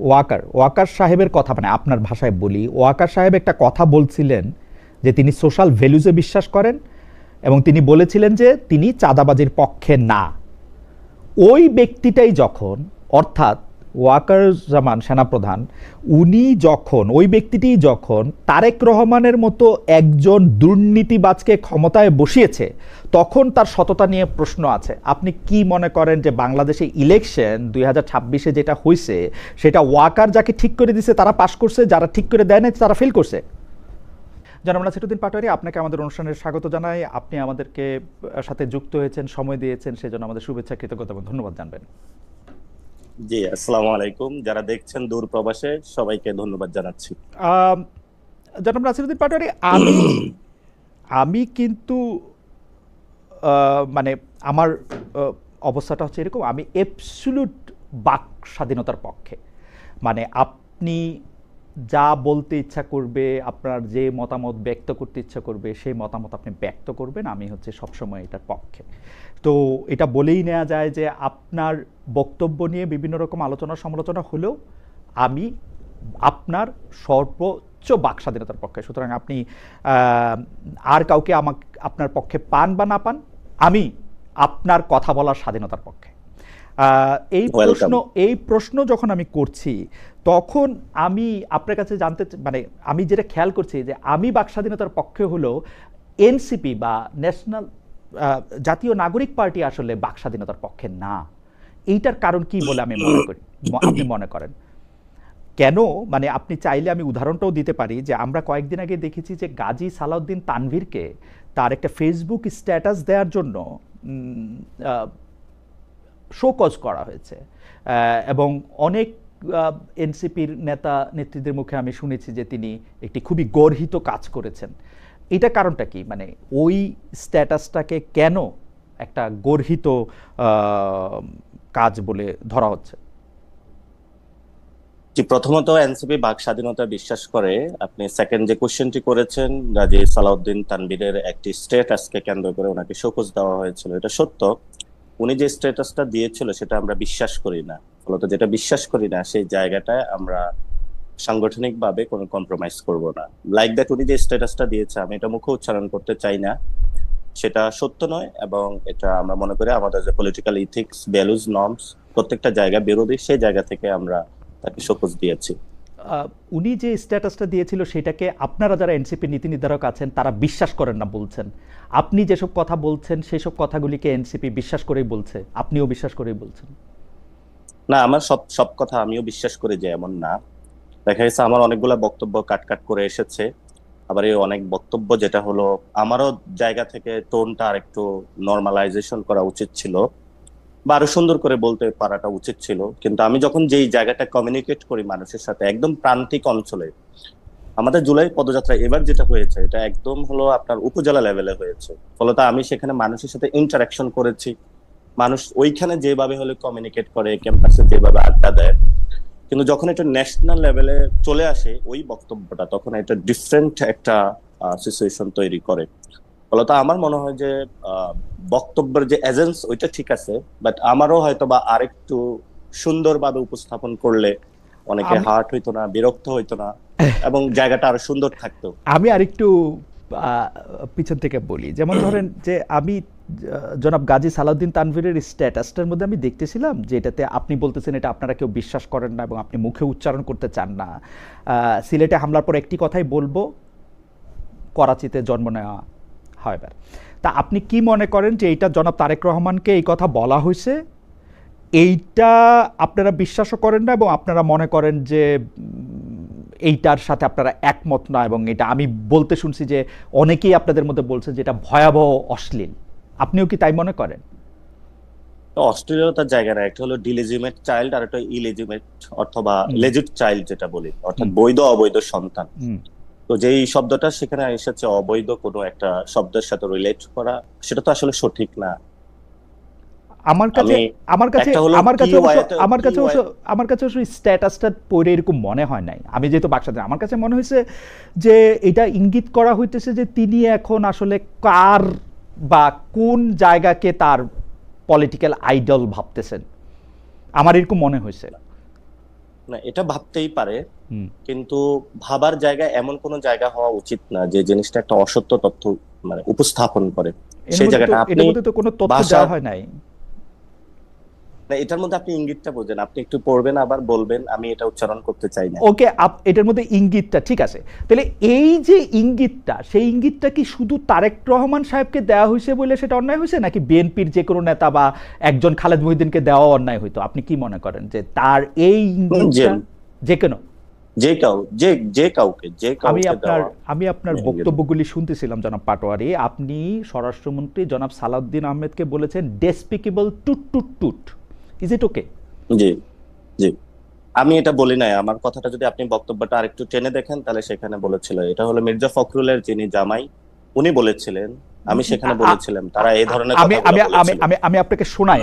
ওয়াকার ওয়াকার সাহেবের কথা, মানে আপনার ভাষায় বলি, ওয়াকার সাহেব একটা কথা বলছিলেন যে তিনি সোশ্যাল ভ্যালুজে বিশ্বাস করেন এবং তিনি বলেছিলেন যে তিনি চাঁদাবাজির পক্ষে না। ওই ব্যক্তিটাই যখন, অর্থাৎ ওয়াকারুজ্জামান সেনাপ্রধান, উনি যখন, ওই ব্যক্তিটি যখন তারেক রহমানের মতো একজন দুর্নীতিবাজকে ক্ষমতায় বসিয়েছে, তখন তার সততা নিয়ে প্রশ্ন আছে। আপনি কি মনে করেন যে বাংলাদেশে ইলেকশন 2026-এ যেটা হয়েছে সেটা ওয়াকার যাকে ঠিক করে দিছে তারা পাশ করছে, যারা ঠিক করে দেয় না তারা ফেল করছে? জনাব নাসিরউদ্দিন পাটোয়ারী, আপনাকে আমাদের অনুষ্ঠানের স্বাগত জানাই। আপনি আমাদেরকে সাথে যুক্ত হয়েছেন, সময় দিয়েছেন, সেজন্য আমাদের শুভেচ্ছা, কৃতজ্ঞতা এবং ধন্যবাদ জানবেন। জি, আসসালামু আলাইকুম। যারা দেখছেন দূর প্রবাসে সবাইকে ধন্যবাদ জানাচ্ছি। জনাব নাসিরউদ্দিন পাটোয়ারী, আমি আমি কিন্তু মানে আমার অবস্থাটা হচ্ছে এরকম, আমি অ্যাবসলিউট বাক স্বাধীনতার পক্ষে। মানে আপনি যা বলতে ইচ্ছা করবে, আপনার যে মতামত ব্যক্ত করতে ইচ্ছা করবে সেই মতামত আপনি ব্যক্ত করবেন, আমি হচ্ছে সবসময় এটার পক্ষে। তো এটা বলেই নেওয়া যায় যে আপনার বক্তব্য নিয়ে বিভিন্ন রকম আলোচনা সমালোচনা হলেও আমি আপনার সর্বোচ্চ বাক স্বাধীনতার পক্ষে। সুতরাং আপনি আর কাউকে আমাকে আপনার পক্ষে পান বা না পান, আমি আপনার কথা বলার স্বাধীনতার পক্ষে। এই প্রশ্ন যখন আমি করছি তখন আমি আপনার কাছে জানতে, মানে আমি যেটা খেয়াল করছি যে আমি বাক স্বাধীনতার পক্ষে হলেও এনসিপি বা ন্যাশনাল জাতীয় নাগরিক পার্টি আসলে বাক স্বাধীনতার পক্ষে না। এইটার কারণ কি বলে আমি মনে করি, আপনি মনে করেন কেন? মানে আপনি চাইলে আমি উদাহরণটাও দিতে পারি যে আমরা কয়েকদিন আগে দেখেছি যে গাজী সালাউদ্দিন তানভীরকে তার একটা ফেসবুক স্ট্যাটাস দেওয়ার জন্য শোকজ করা হয়েছে, এবং অনেক এনসিপির নেতা নেত্রীদের মুখে আমি শুনেছি যে তিনি একটি খুবই গর্হিত কাজ করেছেন। এটা কারণটা কি? মানে ওই স্ট্যাটাসটাকে কেন একটা গর্হিত কাজ বলে ধরা হচ্ছে? জি, প্রথমত এনসিপি বাক স্বাধীনতা বিশ্বাস করে। আপনি সেকেন্ড যে কোশ্চেনটি করেছেন, গাজী সালাউদ্দিন তানভীরের একটি স্ট্যাটাসকে কেন্দ্র করে ওনাকে শোকজ দেওয়া হয়েছিল, এটা সত্য। উনি যে স্ট্যাটাসটা দিয়েছিল সেটা আমরা বিশ্বাস করি না। ফলত যেটা বিশ্বাস করি না সেই জায়গাটায় আমরা সাংগঠনিকভাবে কোনো কম্প্রোমাইজ করব না। লাইক দ্যাট উনি যে স্ট্যাটাসটা দিয়েছে, আমি এটা মুখে উচ্চারণ করতে চাই না, সেটা সত্য নয়, এবং এটা আমরা মনে করি আমাদের যে পলিটিক্যাল ইথিক্স, ভ্যালুজ, নর্মস প্রত্যেকটা জায়গা বিরোধী, সেই জায়গা থেকে আমরা তাকে শোকজ দিয়েছি। উনি যে স্ট্যাটাসটা দিয়েছিল সেটাকে আপনারা যারা এনসিপি নীতি নির্ধারক আছেন তারা বিশ্বাস করেন না বলছেন। আপনি যেসব কথা বলছেন সেসব কথাগুলিকে এনসিপি বিশ্বাস করেই বলছে, আপনিও বিশ্বাস করেই বলছেন। না, আমার সব সব কথা আমিও বিশ্বাস করি যে এমন না। দেখা গেছে আমার অনেকগুলা বক্তব্য কাট কাট করে এসেছে, আবার এই অনেক বক্তব্য যেটা হলো আমারও জায়গা থেকে টোনটা আর একটু নর্মালাইজেশন করা উচিত ছিল বা আরো সুন্দর করে বলতে পারাটা উচিত ছিল। কিন্তু আমি যখন যেই জায়গাটা কমিউনিকেট করি মানুষের সাথে, একদম প্রান্তিক অঞ্চলে, আমাদের জুলাই পদযাত্রা এবার যেটা হয়েছে এটা একদম হলো আপনার উপজেলা লেভেলে হয়েছে, ফলত আমি সেখানে মানুষের সাথে ইন্টারাকশন করেছি। মানুষ ওইখানে যেভাবে হলে কমিউনিকেট করে, ক্যাম্পাসে যেভাবে আড্ডা দেয়, কিন্তু যখন এটা ন্যাশনাল লেভেলে চলে আসে ওই বক্তব্যটা, তখন এটা ডিফারেন্ট একটা সিচুয়েশন তৈরি করে। ফলত আমার মনে হয় যে বক্তব্যের যে এজেন্স ওইটা ঠিক আছে, বাট আমারও হয়তো বা আরেকটু সুন্দরভাবে উপস্থাপন করলে অনেকে হার্ট হইতো না, বিরক্ত হইতো না, এবং জায়গাটা আরো সুন্দর থাকতো। আমি আরেকটু পিছন থেকে বলি, যেমন ধরেন যে আমি জনাব গাজী সালাউদ্দিন তানভীরের স্ট্যাটাসটার মধ্যে আমি দেখতেছিলাম যে এটাতে আপনি বলতেছেন এটা আপনারা কেউ বিশ্বাস করেন না এবং আপনি মুখে উচ্চারণ করতে চান না। সিলেটে হামলার পর একটি কথাই বলবো, করাচিতে জন্ম নেওয়া হয়। তা আপনি কি মনে করেন যে এইটা জনাব তারেক রহমানকে এই কথা বলা হয়েছে, এইটা আপনারা বিশ্বাসও করেন না এবং আপনারা মনে করেন যে এইটার সাথে আপনারা একমত না, এবং এটা আমি বলতে শুনছি যে অনেকেই আপনাদের মধ্যে বলছে যে এটা ভয়াবহ অশ্লীল, আপনিও কি তাই মনে করেন? তো অস্ট্রেলিয়ার জায়গা না, একটা হলো ডিলেজিমেট চাইল্ড আর একটা ইলেজিমেট অথবা লেজিট চাইল্ড যেটা বলি, অর্থাৎ বৈধ অবৈধ সন্তান। তো যেই শব্দটা সেখানে এসেছে অবৈধ কোনো একটা শব্দের সাথে রিলেট করা, সেটা তো আসলে সঠিক না। আমার কাছে স্ট্যাটাসটা পড়ে এরকম মনে হয় নাই। আমি যেহেতু বাকস্বাধীন, আমার কাছে মনে হয়েছে যে এটা ইঙ্গিত করা হইতেছে যে তিনি এখন আসলে কার বা কোন জায়গাকে তার পলিটিক্যাল আইডল ভাবতেছেন, আমার এরকম মনে হয়েছে। না, এটা ভাবতেই পারে, হুম। কিন্তু ভাবার জায়গা এমন কোনো জায়গা হওয়া উচিত না যে জিনিসটা একটা অসত্য তথ্য মানে উপস্থাপন করে। সেই জায়গাটা আপনি এটার মধ্যে তো কোনো তথ্য ভাষা, দেওয়া হয় নাই। না, এটার মধ্যে আপনি ইঙ্গিতটা বোঝেন, আপনি একটু পড়বেন আবার বলবেন, আমি এটা উচ্চারণ করতে চাই না। ওকে, এটার মধ্যে ইঙ্গিতটা ঠিক আছে, তাহলে এই যে ইঙ্গিতটা, সেই ইঙ্গিতটা কি শুধু তারেক রহমান সাহেবকে দেওয়া হয়েছে বলে সেটা অন্যায় হয়েছে, নাকি বিএনপির যে কোনো নেতা বা একজন খালেদ মহিউদ্দিনকে দেওয়া অন্যায় হইতো? আপনি কি মনে করেন যে তার এই যে ইঙ্গিতটা যে কোনো? যে কাউ যে যে কাউকে যে আমি কাউকে আপনার দেওয়া আমি আপনার ইঙ্গিত। বক্তব্যগুলি শুনতেছিলাম জনাব পাটোয়ারি। আপনি স্বরাষ্ট্রমন্ত্রী জনাব সালাউদ্দিন আহমেদকে বলেছেন ডেসপিকেবল টুট টুট টুট। ইজ ইট ওকে? জি, জি, আমি এটা বলি নাই। আমার কথাটা যদি আপনি বক্তব্যটা আরেকটু টেনে দেখেন তাহলে সেখানে বলেছিল, এটা হলো মির্জা ফখরুলের যিনি জামাই, উনি বলেছিলেন। আমি সেখানে বলেছিলাম তারা এই ধরনের আমি কথাগুলো আমি আমি বলেছিল। আমি আমি আপনাকে শোনাই,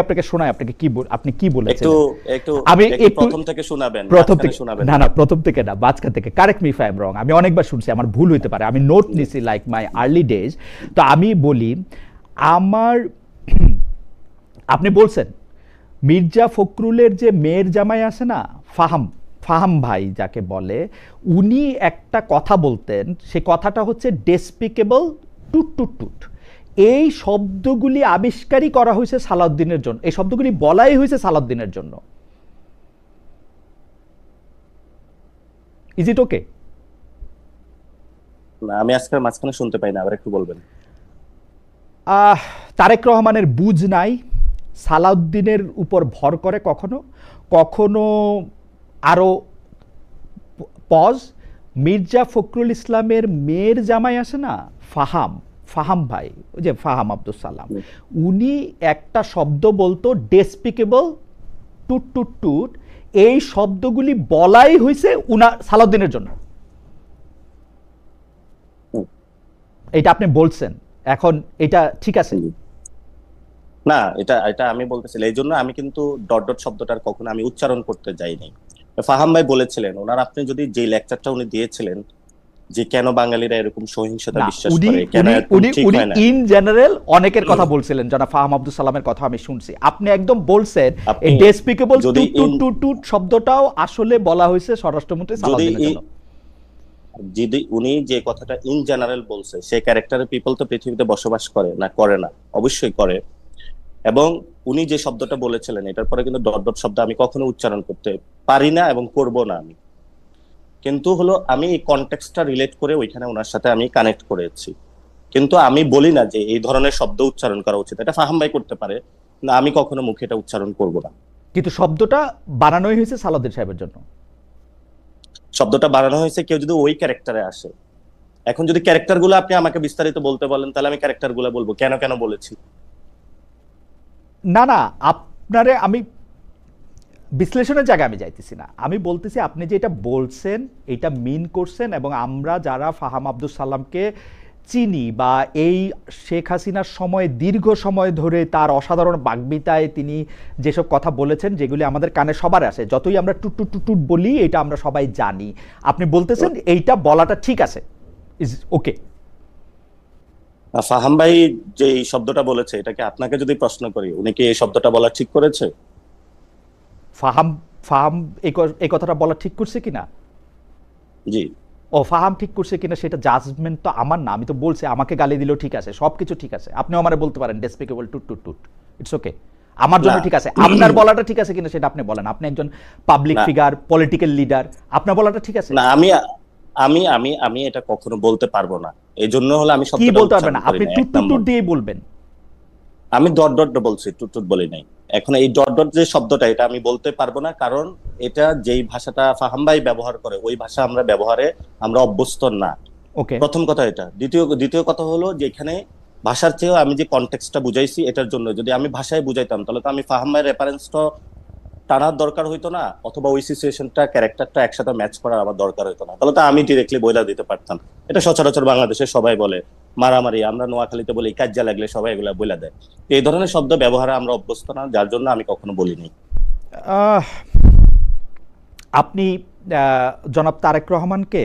আপনাকে শোনাই আপনাকে আপনি কি একটু বলেছিলেন। একটু আমি একটু একটু প্রথম থেকে শোনাবেন, প্রথম মাঝখানে থেকে, শোনাবেন না না। না প্রথম থেকে না, মাঝখান থেকে। Correct me if I am রং, আমি অনেকবার শুনছি, আমার ভুল হইতে পারে, আমি নোট নিছি লাইক মাই আর্লি ডেজ। তো আমি বলি, আমার আপনি বলছেন মির্জা ফখরুলের যে মেয়ের জামাই আছে না, ফাহাম, ফাহাম ভাই যাকে বলে, উনি একটা কথা বলতেন, সে কথাটা হচ্ছে ডেসপিকেবল টুট টুট টুট। এই শব্দগুলি আবিষ্কারই করা হয়েছে সালাউদ্দিনের জন্য, এই শব্দগুলি বলাই হয়েছে সালাউদ্দিনের জন্য। ইজ ইট ওকে? না, আমি আজকের মাঝখানে শুনতে পাই না, আবার একটু বলবেন। তারেক রহমানের বুঝ নাই, সালাউদ্দিনের উপর ভর করে কখনো কখনো। আরো পজ, মির্জা ফখরুল ইসলামের মেয়ের জামাই আছে না, ফাহাম, ফাহাম ভাই, ওই যে ফাহাম আব্দুল সালাম, উনি একটা শব্দ বলতো ডেসপিকেবল টুট টুট টুট। এই শব্দগুলি বলাই হয়েছে সালাউদ্দিনের জন্য। হুম, এটা আপনি বলছেন, এখন এটা ঠিক আছে? জি। না, এটা এটা আমি বলতেছিলাম, এই জন্য আমি কিন্তু ডট ডট শব্দটার কখনো আমি উচ্চারণ করতে যাইনি। ফাহাম ভাই বলেছিলেন ওনার, আপনি যদি যে লেকচারটা উনি দিয়েছিলেন যে কেন বাঙালিরা এরকম সহিংসতা না, বিশ্বাস উনি করে, কেন উনি এরকম উনি ঠিক উনি হয় না, ইন জেনারেল অনেকের কথা বলছিলেন, জনাব ফাহাম আব্দুল সালামের কথা আমি শুনছি। আপনি একদম বলছেন এই আপনি ডেসপিকেবল যদি টুট টুট টুট টুট শব্দটাও আসলে বলা হয়েছে স্বরাষ্ট্রমন্ত্রী যদি সালাউদ্দিনের জন্য। যদি উনি যে কথাটা ইন জেনারেল বলছে, সে ক্যারেক্টারের পিপল তো পৃথিবীতে বসবাস করে না, করে না? অবশ্যই করে। এবং উনি যে শব্দটা বলেছিলেন এটার পরে কিন্তু ডট ডট শব্দ আমি কখনো উচ্চারণ করতে পারি না এবং করব না আমি। কিন্তু হলো আমি এই কনটেক্সটটা রিলেট করে ওইখানে ওনার সাথে আমি কানেক্ট করেছি। কিন্তু আমি বলি না যে এই ধরনের শব্দ উচ্চারণ করা উচিত, এটা ফাহাম ভাই করতে পারে না, আমি কখনো মুখে এটা উচ্চারণ করব না। কিন্তু শব্দটা বানানোই হয়েছে সালাউদ্দিন সাহেবের জন্য। শব্দটা বানানো হয়েছে কেউ যদি ওই ক্যারেক্টারে আসে। এখন যদি ক্যারেক্টার গুলো আপনি আমাকে বিস্তারিত বলতে বলেন তাহলে আমি ক্যারেক্টার গুলো বলবো কেন কেন বলেছি। না না, আপনারে আমি বিশ্লেষণের জায়গায় আমি যাইতেছি না, আমি বলতেছি আপনি যে এটা বলছেন এটা মিন করছেন, এবং আমরা যারা ফাহাম আব্দুল সালামকে চিনি বা এই শেখ হাসিনার সময় দীর্ঘ সময় ধরে তার অসাধারণ বাগ্মিতায় তিনি যেসব কথা বলেছেন যেগুলি আমাদের কানে সবার আসে, যতই আমরা টুট টুট টুট টুট বলি এটা আমরা সবাই জানি, আপনি বলতেছেন এইটা বলাটা ঠিক আছে, ইজ ওকে? ফাহাম ভাই যে এই শব্দটা বলেছে এটাকে আপনাকে যদি প্রশ্ন করি, উনি কি এই শব্দটা বলা ঠিক করেছে? ফাহাম, ফাহাম এই কথাটা বলা ঠিক করছে কিনা? জি। ও, ফাহাম ঠিক করছে কিনা সেটা জাজমেন্ট তো আমার না, আমি তো বলছি আমাকে গালি দিলেও ঠিক আছে, সবকিছু ঠিক আছে, আপনিও আমারে বলতে পারেন ডেসপিকেবল টুট টুট টুট, ইটস ওকে, আমার জন্য না, ঠিক আছে। আপনার বলাটা ঠিক আছে কিনা সেটা আপনি বলেন, আপনি একজন পাবলিক না, ফিগার, পলিটিক্যাল লিডার, আপনার বলাটা ঠিক আছে? না, আমি আমি আমি আমি এটা কখনো বলতে পারবো না। এই জন্য হলো আমি কি শব্দটা বলতে পারবেন উচ্চারণ না? করি আপনি না, টুট এক টুট নম্বর। টুট দিয়েই বলবেন। আমি ডট ডট বলছি, টুট টুট বলি নাই। এখন এই ডট ডট যে শব্দটা এটা আমি বলতে পারবো না, কারণ এটা যেই ভাষাটা ফাহাম ভাই ব্যবহার করে ওই ভাষা আমরা ব্যবহারে আমরা অভ্যস্ত না। ওকে, প্রথম কথা এটা। দ্বিতীয় দ্বিতীয় কথা হলো যে এখানে ভাষার চেয়েও আমি যে কনটেক্সটটা বুঝাইছি এটার জন্য, যদি আমি ভাষায় বুঝাইতাম তাহলে তো আমি ফাহাম ভাইয়ের রেফারেন্সটা টানার দরকার হইতো না, অথবা ওই সিচুয়েশনটা ক্যারেক্টারটা একসাথে ম্যাচ করার আমার দরকার হইতো না, তাহলে তো আমি ডিরেক্টলি বইলা দিতে পারতাম। এটা সচরাচর বাংলাদেশে সবাই বলে, মারামারি, আমরা নোয়াখালীতে বলি কাজ্জা লাগলে সবাই এগুলা বইলা দেয়। তো এই ধরনের শব্দ ব্যবহারে আমরা অভ্যস্ত না, যার জন্য আমি কখনো বলিনি। আপনি জনাব তারেক রহমানকে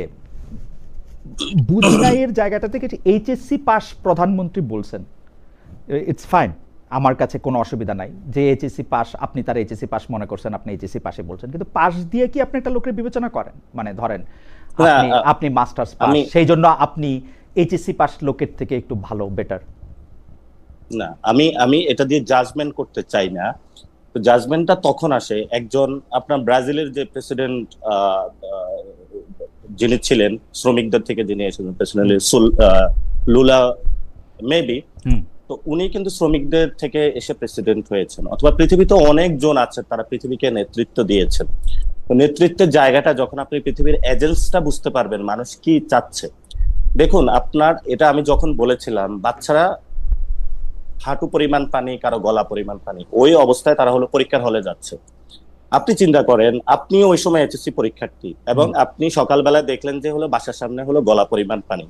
বুঝনাইয়ের জায়গাটা থেকে এইচএসসি পাস প্রধানমন্ত্রী বলছেন, ইটস ফাইন, আমার কাছে কোনো অসুবিধা নাই, যে এইচএসসি পাস আপনি তার এইচএসসি পাস মনে করছেন, আপনি এইচএসসি পাসে বলছেন, কিন্তু পাস দিয়ে কি আপনি একটা লোকের বিবেচনা করেন? মানে ধরেন না, আপনি মাস্টার্স পাস, সেই জন্য আপনি এইচএসসি পাস লোকের থেকে একটু ভালো, বেটার? না, আমি এটা দিয়ে জাজমেন্ট করতে চাই না। তো জাজমেন্টটা তখন আসে, একজন আপনার ব্রাজিলের যে প্রেসিডেন্ট যিনি ছিলেন শ্রমিকদের থেকে, যিনি এসেছেন প্রেসিডেন্ট লুলা মেবি, তো উনি কিন্তু শ্রমিকদের থেকে এসে প্রেসিডেন্ট হয়েছেন। অথবা পৃথিবীতে অনেকজন আছে তারা পৃথিবীকে নেতৃত্ব দিয়েছেন। তো নেতৃত্বের জায়গাটা যখন আপনি পৃথিবীর এজেন্সটা বুঝতে পারবেন মানুষ কি চাচ্ছে। দেখুন আপনার এটা আমি যখন বলেছিলাম, বাচ্চারা হাঁটু পরিমাণ পানি, কারো গলা পরিমাণ পানি, ওই অবস্থায় তারা হলো পরীক্ষার হলে যাচ্ছে। আপনি চিন্তা করেন, আপনিও ওই সময় এইচএসসি পরীক্ষার্থী, এবং আপনি সকালবেলা দেখলেন যে হলো বাসার সামনে হলো গলা পরিমাণ পানি।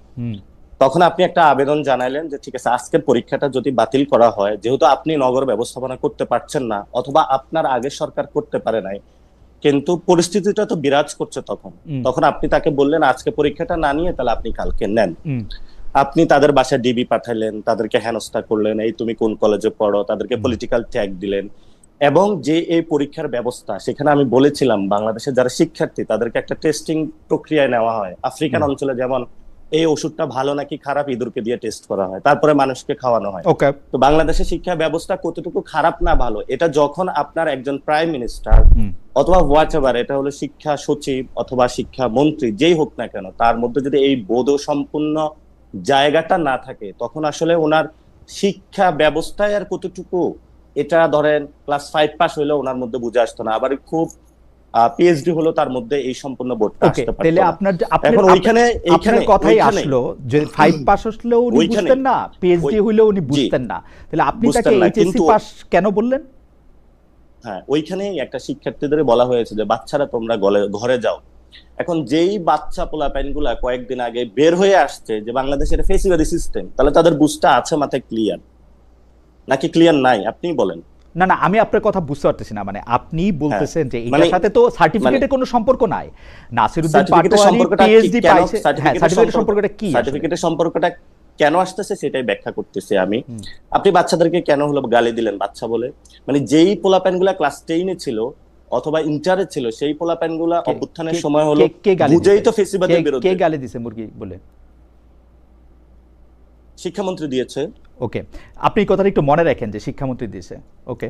তখন আপনি একটা আবেদন জানাইলেন যে ঠিক আছে, আজকের পরীক্ষাটা যদি বাতিল করা হয়, যেহেতু আপনি নগর ব্যবস্থাপনা করতে পারছেন না, অথবা আপনার আগের সরকার করতে পারে নাই, কিন্তু পরিস্থিতিটা তো বিরাজ করছে তখন আপনি তাকে বললেন আজকে পরীক্ষাটা না নিয়ে তাহলে আপনি কালকে নেন। আপনি তাদের বাসায় ডিবি পাঠালেন, তাদেরকে হেনস্থা করলেন, এই তুমি কোন কলেজে পড়ো, তাদেরকে পলিটিক্যাল ট্যাগ দিলেন। এবং যে এই পরীক্ষার ব্যবস্থা, সেখানে আমি বলেছিলাম বাংলাদেশের যারা শিক্ষার্থী তাদেরকে একটা টেস্টিং প্রক্রিয়ায় নেওয়া হয়। আফ্রিকান অঞ্চলে যেমন এই ওষুধটা ভালো নাকি খারাপ ইঁদুরকে দিয়ে টেস্ট করা হয়, তারপরে মানুষকে খাওয়ানো হয়। তো বাংলাদেশের শিক্ষা ব্যবস্থা কতটুকু খারাপ না ভালো, এটা যখন আপনার একজন প্রাইম মিনিস্টার অথবা হোয়াটএভার, এটা হলো শিক্ষা সচিব অথবা শিক্ষা মন্ত্রী, যেই হোক না কেন, তার মধ্যে যদি এই বোধ সম্পূর্ণ জায়গাটা না থাকে, তখন আসলে ওনার শিক্ষা ব্যবস্থায় আর কতটুকু, এটা ধরেন ক্লাস 5 পাস হইলেও ওনার মধ্যে বুঝে আসতো না, আবার খুব পিএইচডি হলো তার মধ্যে এই সম্পূর্ণ বোর্ডটা আসতে পারতো। তাহলে এখন ওইখানে কথাই আসলো যে 5 পাস হলেও উনি বুঝতেন না, পিএইচডি হইলেও উনি বুঝতেন না, তাহলে আপনি তাকে এইচএসসি পাস কেন বললেন? হ্যাঁ, ওইখানেই একটা শিক্ষার্থীদের বলা হয়েছে যে বাচ্চারা তোমরা ঘরে যাও। এখন যেই বাচ্চা পোলাপাইনগুলা কয়েকদিন আগে বের হয়ে আসছে যে বাংলাদেশের ফেসিবাদী সিস্টেম, তাহলে তাদের বুঝটা আছে মাথায় ক্লিয়ার নাকি ক্লিয়ার নাই আপনি বলেন? না না, আমি আপনার কথা বুঝতে পারতেছি না। মানে আপনি বলতেছেন যে এটার সাথে তো সার্টিফিকেটের কোনো সম্পর্ক নাই। নাসিরউদ্দিন পাটোয়ারি পিএইচডি পাইছে, হ্যাঁ, সার্টিফিকেটের সম্পর্কটা কি? সার্টিফিকেটের সম্পর্কটা কেন আসতেছে সেটাই ব্যাখ্যা করতেছি আমি। আপনি বাচ্চাদেরকে কেন হলো গালি দিলেন বাচ্চা বলে? মানে যেই পোলাপাইনগুলা ক্লাস 10 ছিল অথবা ইন্টারে ছিল, সেই পোলাপাইনগুলা অভ্যুত্থানের সময় হলো বুঝেই তো ফেসিবাদের বিরুদ্ধে। কে গালি দিছে মুরগি বলে? শিক্ষামন্ত্রী দিয়েছে। ওকে, আপনি কথাটা একটু মনে রাখেন যে শিক্ষামন্ত্রী দিয়েছে। ওকে,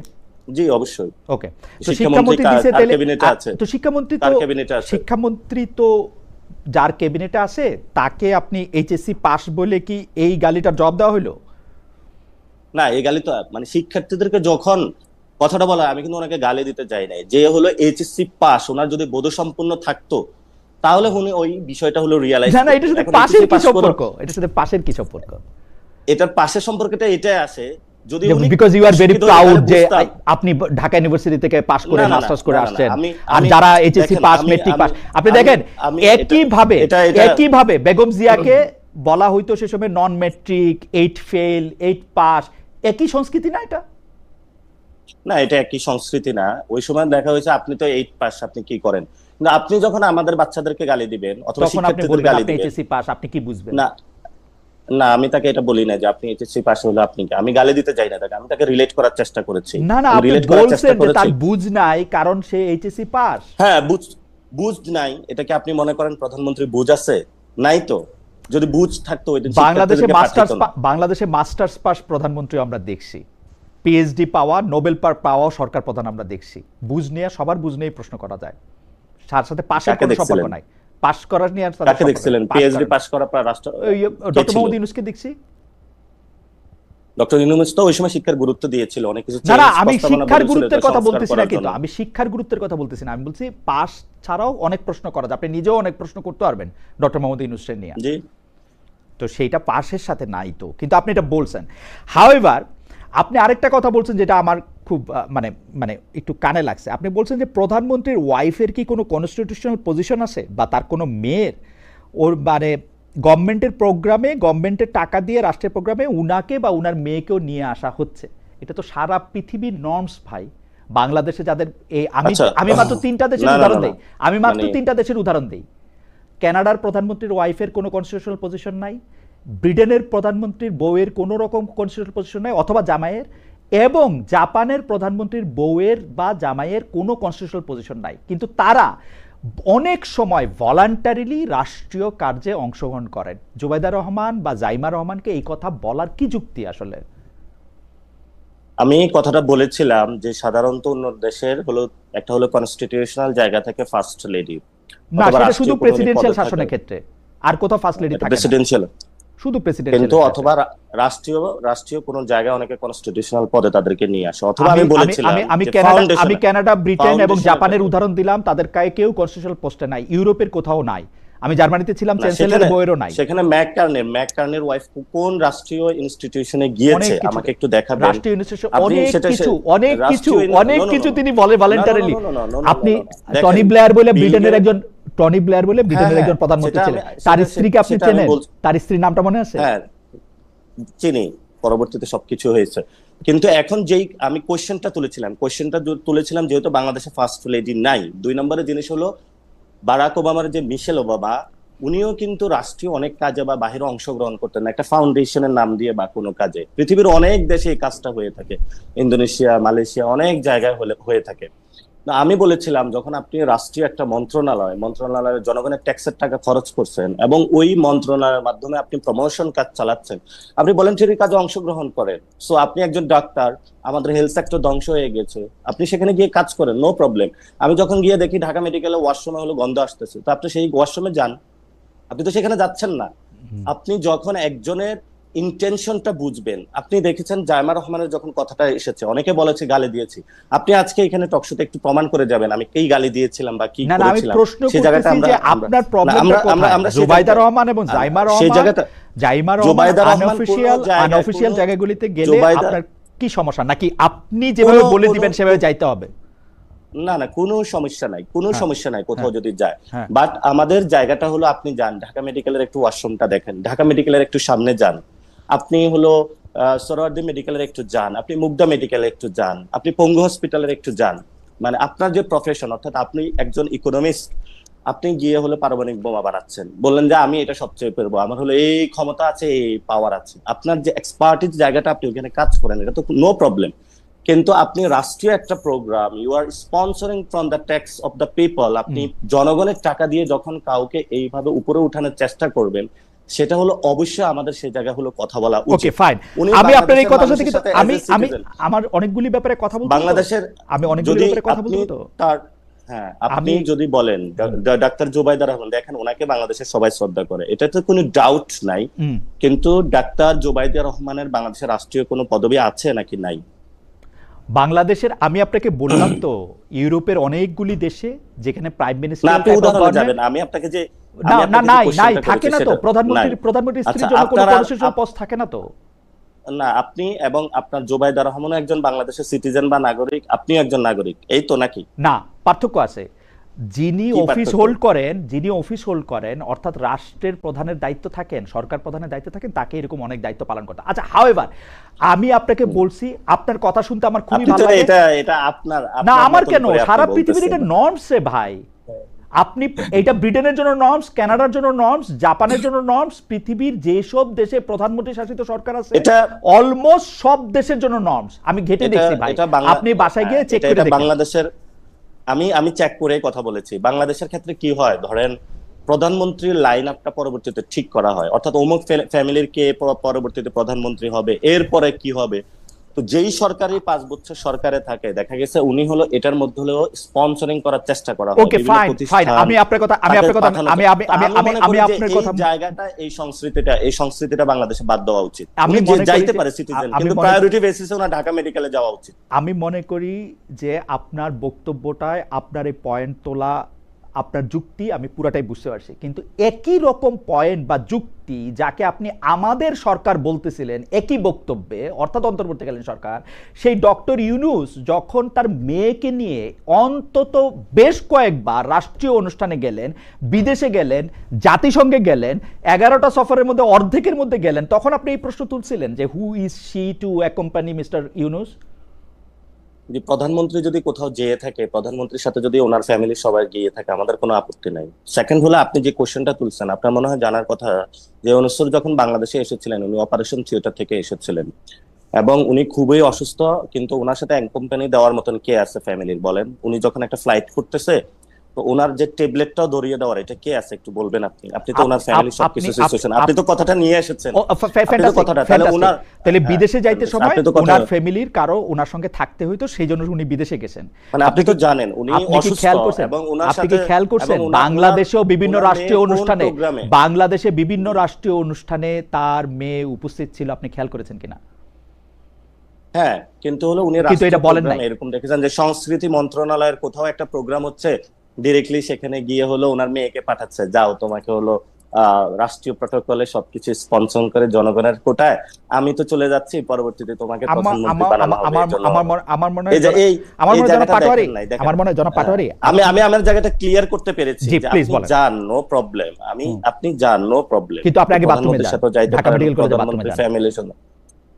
জি অবশ্যই। ওকে, তো শিক্ষামন্ত্রী দিয়েছে, তাহলে ক্যাবিনেটে আছে, তো শিক্ষামন্ত্রী তো যার ক্যাবিনেটে আছে তাকে আপনি এইচএসসি পাস বলে কি এই গালিটার জবাব দেওয়া হলো? না, এই গালি তো মানে শিক্ষার্থীদেরকে যখন কথাটা বলা, আমি কিন্তু ওনাকে গালি দিতে চাই নাই। যে হলো এইচএসসি পাস, ওনার যদি বোধসম্পন্ন থাকতো তাহলে উনি ওই বিষয়টা হলো রিয়ালাইজ। না না, এটার সাথে পাশের কি সম্পর্ক? এটার সাথে পাশের কি সম্পর্ক? এটার পাশের সম্পর্কটা এটাই আসে, যদি উনি because you are very proud যে আপনি ঢাকা ইউনিভার্সিটি থেকে পাস করে মাস্টার্স করে আসছেন, আর যারা এইচএসসি পাস, মেট্রিক পাস, আপনি দেখেন একই ভাবে বেগম জিয়াকে বলা হইতো সে সময় নন মেট্রিক, 8 ফেল, 8 পাস, একই সংস্কৃতি না এটা? না, এটা একই সংস্কৃতি না। ওই সময় দেখা হয়েছে আপনি তো 8 পাস, আপনি কি করেন? না, আপনি যখন আমাদের বাচ্চাদেরকে গালি দিবেন অথবা শিক্ষার্থীদের গালি দিবেন, এইচএসসি পাস আপনি কি বুঝবেন? না না, আমি তাকে এটা বলি না যে আপনি এইচএসসি পাস হলো আপনি কি, আমি গালি দিতে চাই না তাকে, আমি তাকে রিলেট করার চেষ্টা করেছি। না না, আপনি বলছেন যে তার বুঝ নাই কারণ সে এইচএসসি পাস। হ্যাঁ, বুঝ নাই, এটা কি আপনি মনে করেন প্রধানমন্ত্রী বুঝ আছে? নাই তো। যদি বুঝ থাকতো ওই দিন বাংলাদেশে মাস্টার্স পাস প্রধানমন্ত্রী আমরা দেখছি, পিএইচডি পাওয়া, নোবেল পাওয়া সরকার প্রধান আমরা দেখছি। বুঝ নিয়ে সবার বুঝ নিয়ে প্রশ্ন করা যায়, তার সাথে পাশের কোনো সম্পর্ক নাই। পাস করার নিয়ে আর কাকে দেখছিলেন? পিএইচডি পাস করা রাষ্ট্র ডক্টর মোহাম্মদ ইউনূসকে দেখছি। ডক্টর ইউনূস তো ওই সময় শিক্ষার গুরুত্ব দিয়েছিল, অনেক কিছু। না না, আমি শিক্ষার গুরুত্বের কথা বলতেছি না, কিন্তু আমি শিক্ষার গুরুত্বের কথা বলতেছি না, আমি বলছি পাস ছাড়াও অনেক প্রশ্ন করা যায়, আপনি নিজেও অনেক প্রশ্ন করতে পারবেন ডক্টর মোহাম্মদ ইউনূসের নিয়ে। জি, তো সেইটা পাসের সাথে নাই তো, কিন্তু আপনি এটা বলছেন। হাউএভার আপনি আরেকটা কথা বলছেন যেটা আমার খুব মানে মানে একটু কানে লাগছে। আপনি বলছেন যে প্রধানমন্ত্রীর ওয়াইফের কি কোনো কনস্টিটিউশনাল পজিশন আছে, বা তার কোনো মেয়ের ওর মানে গভর্নমেন্টের প্রোগ্রামে, গভর্নমেন্টের টাকা দিয়ে রাষ্ট্রের প্রোগ্রামে উনাকে বা উনার মেয়েকেও নিয়ে আসা হচ্ছে? এটা তো সারা পৃথিবীর নর্মস ভাই। বাংলাদেশে যাদের আমি মাত্র 3টা দেশের উদাহরণ দেই, উদাহরণ দেই। কানাডার প্রধানমন্ত্রীর ওয়াইফের কোনো কনস্টিটিউশনাল পজিশন নাই, ব্রিটেনের প্রধানমন্ত্রীর বউয়ের কোনো রকম কনস্টিটিউশনাল পজিশন নাই, অথবা জামাইয়ের, এবং জাপানের প্রধানমন্ত্রীর বউয়ের বা জামাইয়ের কোনো কনস্টিটিউশনাল পজিশন নাই, কিন্তু তারা অনেক সময় ভলান্টারিলি রাষ্ট্রীয় কার্যে অংশগ্রহণ করেন। জুবাইদা রহমান বা জাইমা রহমানকে এই কথা বলার কি যুক্তি আসলে? আমি কথাটা বলেছিলাম যে সাধারণত অন্য দেশের হলো একটা হলো কনস্টিটিউশনাল জায়গা থেকে ফার্স্ট লেডি, না, অথবা সেটা শুধু রাষ্ট্রীয় কোনো প্রেসিডেন্সিয়াল পদে থাকে, শাসনের ক্ষেত্রে, আর কোথাও ফার্স্ট লেডি এটা থাকে না, প্রেসিডেন্সিয়াল। শুধু কিন্তু প্রেসিডেন্সিয়াল। অথবা রাষ্ট্রীয় রাষ্ট্রীয় কোন জায়গায় অনেকে কনস্টিটিউশনাল পদে তাদেরকে নিয়ে আসে, অথবা আমি আমি আমি বলেছিলাম আমি আমি যে কানাডা আমি কানাডা ব্রিটেন এবং ফাউন্ডেশনে জাপানের থাকে। উদাহরণ দিলাম, তাদের কেউ কনস্টিটিউশনাল পোস্টে নাই, ইউরোপের কোথাও নাই। আমি জার্মানিতে ছিলাম, না, চ্যান্সেলরের বইয়েরও নাই। সেখানে ম্যাককার্নের ওয়াইফ কোন রাষ্ট্রীয় ইনস্টিটিউশনে অনেক গিয়েছে কিছু আমাকে একটু দেখাবেন। রাষ্ট্রীয় ইনস্টিটিউশন, আপনি অনেক সেটা কিছু অনেক কিছু রাষ্ট্রীয় অনেক কিছু তিনি বলে ভলেন্টারিলি। আপনি দেখেন, টনি ব্লেয়ার বলে ব্রিটেনের বিল একজন, টনি ব্লেয়ার বলে ব্রিটেনের একজন প্রধানমন্ত্রী সেটা ছিলেন, তার স্ত্রীকে আপনি সেটা আমি চেনেন? বলছি। তার স্ত্রীর নামটা মনে আছে? হ্যাঁ, চিনি, পরবর্তীতে সবকিছু হয়েছে। কিন্তু এখন যেই আমি কোশ্চেনটা তুলেছিলাম যেহেতু বাংলাদেশে ফার্স্ট লেডি নাই, 2 নম্বরের জিনিস হলো বারাক ওবামার যে মিশেল ওবামা, উনিও কিন্তু রাষ্ট্রীয় অনেক কাজে বা বাহিরে অংশগ্রহণ করতেন না, একটা ফাউন্ডেশনের নাম দিয়ে বা কোনো কাজে। পৃথিবীর অনেক দেশে এই কাজটা হয়ে থাকে, ইন্দোনেশিয়া, মালয়েশিয়া, অনেক জায়গায় হয়ে থাকে। না, আমি বলেছিলাম যখন আপনি রাষ্ট্রীয় একটা মন্ত্রণালয়ের জনগণের ট্যাক্সের টাকা খরচ করছেন এবং ওই মন্ত্রণালয়ের মাধ্যমে আপনি প্রমোশন কাজ চালাচ্ছেন, আপনি ভলান্টারি কাজে অংশগ্রহণ করেন। সো আপনি একজন ডাক্তার, আমাদের হেলথ সেক্টর ধ্বংস হয়ে গেছে, আপনি সেখানে গিয়ে কাজ করেন, নো প্রবলেম। আমি যখন গিয়ে দেখি ঢাকা মেডিকেলে ওয়াশরুমে হলো গন্ধ আসতেছে, তো আপনি সেই ওয়াশরুমে যান, আপনি তো সেখানে যাচ্ছেন না। আপনি যখন একজনের ইন্টেনশনটা বুঝবেন, আপনি দেখেছেন জাইমা রহমানের যখন কথাটা এসেছে, অনেকে বলেছে গালি দিয়েছি, আপনি আজকে এখানে টকশোতে একটু প্রমাণ করে যাবেন আমি কি গালি দিয়েছিলাম বা কি না না, আমি করেছিলাম। প্রশ্ন সেই জায়গাটা করতেছি যে আপনার প্রবলেমটা কোথায়? জুবাইদা রহমান এবং জাইমা সেই রহমান, জায়গাটা জাইমা রহমান জুবাইদা রহমান আনঅফিশিয়াল জায়গাগুলিতে গেলে জুবাইদা আপনার কি সমস্যা, নাকি আপনি যেভাবে বলে দিবেন সেভাবে যাইতে হবে? না না, কোনো সমস্যা নাই, কোনো হ্যাঁ, সমস্যা নাই কোথাও হ্যাঁ, যদি যায়। হ্যাঁ। বাট আমাদের জায়গাটা হলো আপনি যান ঢাকা মেডিকেলের একটু ওয়াশরুমটা দেখেন, ঢাকা মেডিকেলের একটু সামনে যান, আপনি হলো সোহরাওয়ার্দী মেডিকেলের একটু যান, আপনি মুগদা মেডিকেলে একটু যান, আপনি পঙ্গু হসপিটালের একটু যান। মানে আপনার যে প্রফেশন, অর্থাৎ আপনি একজন ইকোনমিস্ট, আপনি গিয়ে হলো পারমাণবিক বোমা বানাচ্ছেন, বললেন যে আমি এটা সবচেয়ে পারবো, আমার হলো এই ক্ষমতা আছে, এই পাওয়ার আছে, আপনার যে এক্সপার্টিস জায়গাটা আপনি ওখানে কাজ করেন, এটা তো নো প্রবলেম। কিন্তু আপনি রাষ্ট্রীয় একটা program, you are sponsoring from the tax of the people, আপনি জনগণের টাকা দিয়ে যখন কাউকে এইভাবে উপরে উঠানোর চেষ্টা করবেন, সেটা হলো অবশ্যই আমাদের সেই জায়গা হলো কথা বলা ওকে উচিত। ফাইন। উনি আমি আপনার এই কথার সাথে বাংলাদেশের কিন্তু সাথে আমি as a আমি citizen, আমার অনেকগুলি ব্যাপারে কথা বলতে, বাংলাদেশের আমি অনেকগুলি যদি ব্যাপারে কথা আপনি বলতে তো। তার হ্যাঁ, আপনি যদি বলেন ডাক্তার জুবাইদা রহমান, দেখেন ওনাকে বাংলাদেশের সবাই শ্রদ্ধা করে, এটা তো কোনো ডাউট নাই। কিন্তু ডাক্তার জুবাইদা রহমানের বাংলাদেশের রাষ্ট্রীয় কোনো পদবি আছে নাকি নাই? বাংলাদেশের, আমি আপনাকে বললাম তো, ইউরোপের অনেকগুলি দেশে যেখানে প্রাইম না, মিনিস্টার আপনি উদাহরণে যাবেন, আমি আপনাকে যে না না নাই নাই কোশ্চেনটা থাকে করেছি না তো, সেটা প্রধানমন্ত্রীর আচ্ছা, স্ত্রীর জন্য কোনো আপনারা কনস্টিটিউশনাল পোস্ট থাকে না তো। না, আপনি এবং আপনার জুবাইদা রহমানও একজন বাংলাদেশের সিটিজেন বা নাগরিক, আপনিও একজন নাগরিক, এই তো নাকি? না, পার্থক্য আছে। যিনি কি অফিস পার্থক্য? হোল্ড করেন অর্থাৎ রাষ্ট্রের প্রধানের দায়িত্ব থাকেন, সরকার প্রধানের দায়িত্ব থাকেন, তাকে এরকম অনেক দায়িত্ব পালন করতে। আচ্ছা, হাউএভার আমি আপনাকে বলছি, আপনার কথা শুনতে আমার খুবই ভালো লাগে। এটা আপনার না, আমার কেন, মতন করে সারা আপনি পৃথিবীর এটা বলতেছেন। নর্মস রে ভাই। আপনি এটা ব্রিটেনের জন্য নর্মস, কানাডার জন্য নর্মস, জাপানের জন্য নর্মস, পৃথিবীর যেসব দেশে প্রধানমন্ত্রী শাসিত সরকার আছে এটা অলমোস্ট সব দেশের জন্য নর্মস। আমি ঘেটে দেখছি ভাই, আপনি বাসায় গিয়ে চেক করে দেখেন। বাংলাদেশের আমি চেক করে কথা বলেছি। বাংলাদেশের ক্ষেত্রে কি হয়, ধরেন প্রধানমন্ত্রীর লাইন আপটা পরবর্তীতে ঠিক করা হয়, অর্থাৎ অমুক ফ্যামিলির কে পরবর্তীতে প্রধানমন্ত্রী হবে, এরপরে কি হবে। তো যেই সরকারি 5 বছর সরকারে থাকে, দেখা গেছে উনি হলো এটার মধ্যে হলো স্পন্সরিং করার চেষ্টা করা হয়। ওকে ফাইন ফাইন, আমি আপনার কথা জায়গাটা এই সংস্কৃতিটা বাংলাদেশে বাদ দেওয়া উচিত। আমি যাইতে পারে সিটিজেন, কিন্তু প্রায়োরিটি বেসিসে ওনা ঢাকা মেডিকেলে যাওয়া উচিত। আমি মনে করি যে আপনার বক্তব্যটায় আপনার এই পয়েন্ট তোলা, আপনার যুক্তি আমি পুরাটাই বুঝতে পারছি, কিন্তু একই রকম পয়েন্ট বা যুক্তি যাকে আপনি আমাদের সরকার বলতেছিলেন একই বক্তব্যে, অর্থাৎ অন্তর্বর্তীকালীন সরকার, সেই ডক্টর ইউনূস যখন তার মেয়েকে নিয়ে অন্তত বেশ কয়েকবার রাষ্ট্রীয় অনুষ্ঠানে গেলেন, বিদেশে গেলেন, জাতিসংঘে গেলেন, 11টা সফরের মধ্যে অর্ধেকের মধ্যে গেলেন, তখন আপনি এই প্রশ্ন তুলছিলেন যে who is she to accompany mister Yunus. যে প্রধানমন্ত্রী যদি কোথাও যেয়ে থাকে, প্রধানমন্ত্রীর সাথে যদি ওনার ফ্যামিলি সবাই গিয়ে থাকে, আমাদের কোনো আপত্তি নাই। সেকেন্ড হলো আপনি যে কোশ্চেনটা তুলছেন, আপনার মনে হয় জানার কথা যে ইউনূস যখন বাংলাদেশে এসেছিলেন, উনি অপারেশন থিয়েটার থেকে এসেছিলেন। এবং উনি খুবই অসুস্থ, কিন্তু ওনার সাথে কোম্পানি দেওয়ার মতন কে আছে ফ্যামিলির বলেন? উনি যখন একটা ফ্লাইট করতেছে, তো ওনার যে ট্যাবলেটটাও ধরিয়ে দেওয়ার, এটা কে আছে একটু বলবেন আপনি? আপনি তো ওনার ফ্যামিলির আপনি সবকিছু সিচুয়েশন, আপনি তো কথাটা নিয়ে এসেছেন, আপনি তো কথাটা, তাহলে ফ্যান্টাস্টিক। ওনার, তাহলে হ্যাঁ, বিদেশে যাইতে সময় আপনি তো কথা, ওনার ফ্যামিলির কারো ওনার সঙ্গে থাকতে হইতো, সেই জন্য উনি বিদেশে গেছেন। মানে আপনি তো জানেন উনি আপনি কি অসুস্থ, খেয়াল করছেন, এবং ওনার আপনি কি সাথে, খেয়াল এবং করছেন ওনার বাংলাদেশেও বিভিন্ন ওনার মেয়ে রাষ্ট্রীয় কোন অনুষ্ঠানে, প্রোগ্রামে? বাংলাদেশে বিভিন্ন রাষ্ট্রীয় অনুষ্ঠানে তার মেয়ে উপস্থিত ছিল, আপনি খেয়াল করেছেন কিনা? হ্যাঁ, কিন্তু হলো উনি কিন্তু এটা রাষ্ট্রীয় বলেন নাই। প্রোগ্রামে এরকম দেখেছেন যে সংস্কৃতি মন্ত্রণালয়ের কোথাও একটা প্রোগ্রাম হচ্ছে, ডিরেক্টলি সেখানে গিয়ে হলো ওনার মেয়েকে পাঠাচ্ছে, যাও তোমাকে হলো রাষ্ট্রীয় প্রটোকলে সবকিছু স্পন্সর করে জনগণের কোটায় আমি তো চলে যাচ্ছি, পরবর্তীতে তোমাকে প্রধানমন্ত্রী বানানো হবে, এই জন্য আমার মনে হয় এই যে এই আমার এই মনে হয় জনাব জায়গাটা পাটোয়ারি, দেখেন নাই, দেখেন। আমার মনে হয় জনাব হ্যাঁ, পাটোয়ারি, আমি আমার জায়গাটা ক্লিয়ার করতে পেরেছি জি যে প্লিজ আপনি বলেন। যান, নো প্রবলেম, আপনি যান, নো প্রবলেম, কিন্তু আপনি আগে বাথরুমে প্রধানমন্ত্রীর যান, সাথে যাইতে ঢাকা পারেন, মেডিকেল কলেজে বাথরুমে প্রধানমন্ত্রী যান। ফ্যামিলির সাথে।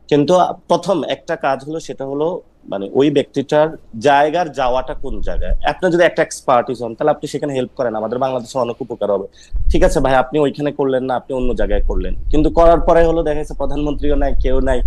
কিন্তু প্রথম একটা কাজ হলো, সেটা হলো মানে ওই ব্যক্তিটার জায়গার যাওয়াটা কোন জায়গায়। আপনি যদি একটা এক্সপার্টিস হন, তাহলে আপনি সেখানে হেল্প করেন, আমাদের বাংলাদেশে অনেক উপকার হবে। ঠিক আছে ভাই, আপনি ওইখানে করলেন না, আপনি অন্য জায়গায় করলেন, কিন্তু করার পরে হলো দেখা যাচ্ছে প্রধানমন্ত্রীও নাই, কেউ নাই,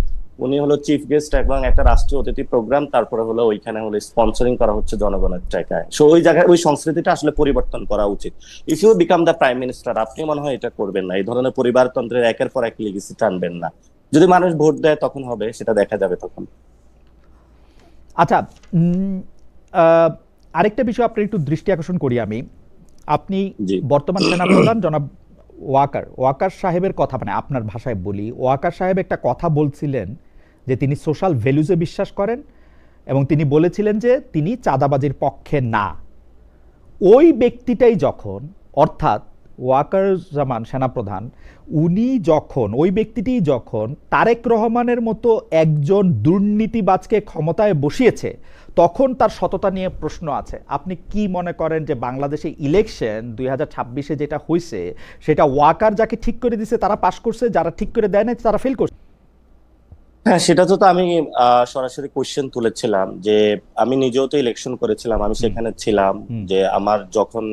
উনি হলো চিফ গেস্ট এবং একটা রাষ্ট্রীয় অতিথি প্রোগ্রাম, তারপরে হলো ওইখানে হলো স্পন্সরিং করা হচ্ছে জনগণের টাকায়। সো ওই জায়গায় ওই সংস্কৃতিটা আসলে পরিবর্তন করা উচিত। If you become the prime minister, আপনি মনে হয় এটা করবেন না, এই ধরনের পরিবারতন্ত্রের একের পর এক লিগেসি টানবেন না। যদি মানুষ ভোট দেয় তখন হবে, সেটা দেখা যাবে তখন। আচ্ছা, উম, আহ, আরেকটা বিষয় আপনার একটু দৃষ্টি আকর্ষণ করি আমি। আপনি জি। বর্তমান সেনাপ্রধান জনাব ওয়াকার সাহেবের কথা, মানে আপনার ভাষায় বলি, ওয়াকার সাহেব একটা কথা বলছিলেন যে তিনি সোশ্যাল ভ্যালুজে বিশ্বাস করেন, এবং তিনি বলেছিলেন যে তিনি চাঁদাবাজির পক্ষে না। ওই ব্যক্তিটাই যখন, অর্থাৎ ওয়াকারুজ্জামান সেনাপ্রধান, উনি যখন, ওই ব্যক্তিটি যখন তারেক রহমানের মতো একজন দুর্নীতিবাজকে ক্ষমতায় বসিয়েছে, তখন তার সততা নিয়ে প্রশ্ন আছে। আপনি কি মনে করেন যে বাংলাদেশে ইলেকশন 2026-এ যেটা হয়েছে, সেটা ওয়াকার যাকে ঠিক করে দিছে তারা পাশ করছে, যারা ঠিক করে দেয় না তারা ফেল করছে? হ্যাঁ, সেটা তো আমি সরাসরি কোশ্চেন তুলেছিলাম যে আমি নিজেও তো ইলেকশন করেছিলাম, আমি হুম, সেখানে ছিলাম। হুম, যে আমার যখন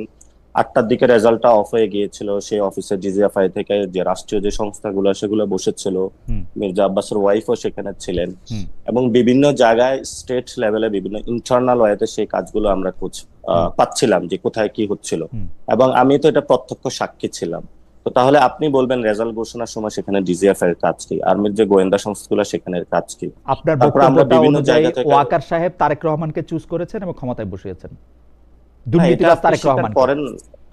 8টার দিকে রেজাল্টটা অফ হয়ে গিয়েছিল, সেই অফিসে ডিজিএফআই থেকে যে রাষ্ট্রীয় যে সংস্থাগুলো সেগুলো বসেছিল, হুম, মির্জা আব্বাসের ওয়াইফও সেখানে ছিলেন, হুম, এবং বিভিন্ন জায়গায় স্টেট লেভেলে বিভিন্ন ইন্টারনাল ওয়েতে সেই কাজগুলো আমরা খোঁজ হুম, পাচ্ছিলাম যে কোথায় কি হচ্ছিল, হুম। এবং আমি তো এটা প্রত্যক্ষ সাক্ষী ছিলাম। তো তাহলে আপনি বলবেন রেজাল্ট ঘোষণার সময় সেখানে ডিজিএফ এর কাজ কি, আর্মির যে গোয়েন্দা সংস্থাগুলো সেখানের কাজ কি? আপনার তারপর আমরা বক্তব্যটা বিভিন্ন অনুযায়ী জায়গা থেকে, ওয়াকার সাহেব তারেক রহমানকে চুজ করেছেন এবং ক্ষমতায় বসিয়েছেন, হ্যাঁ, এটা দুর্নীতিবাজ আপনি তারেক স্বীকার রহমানকে। করেন,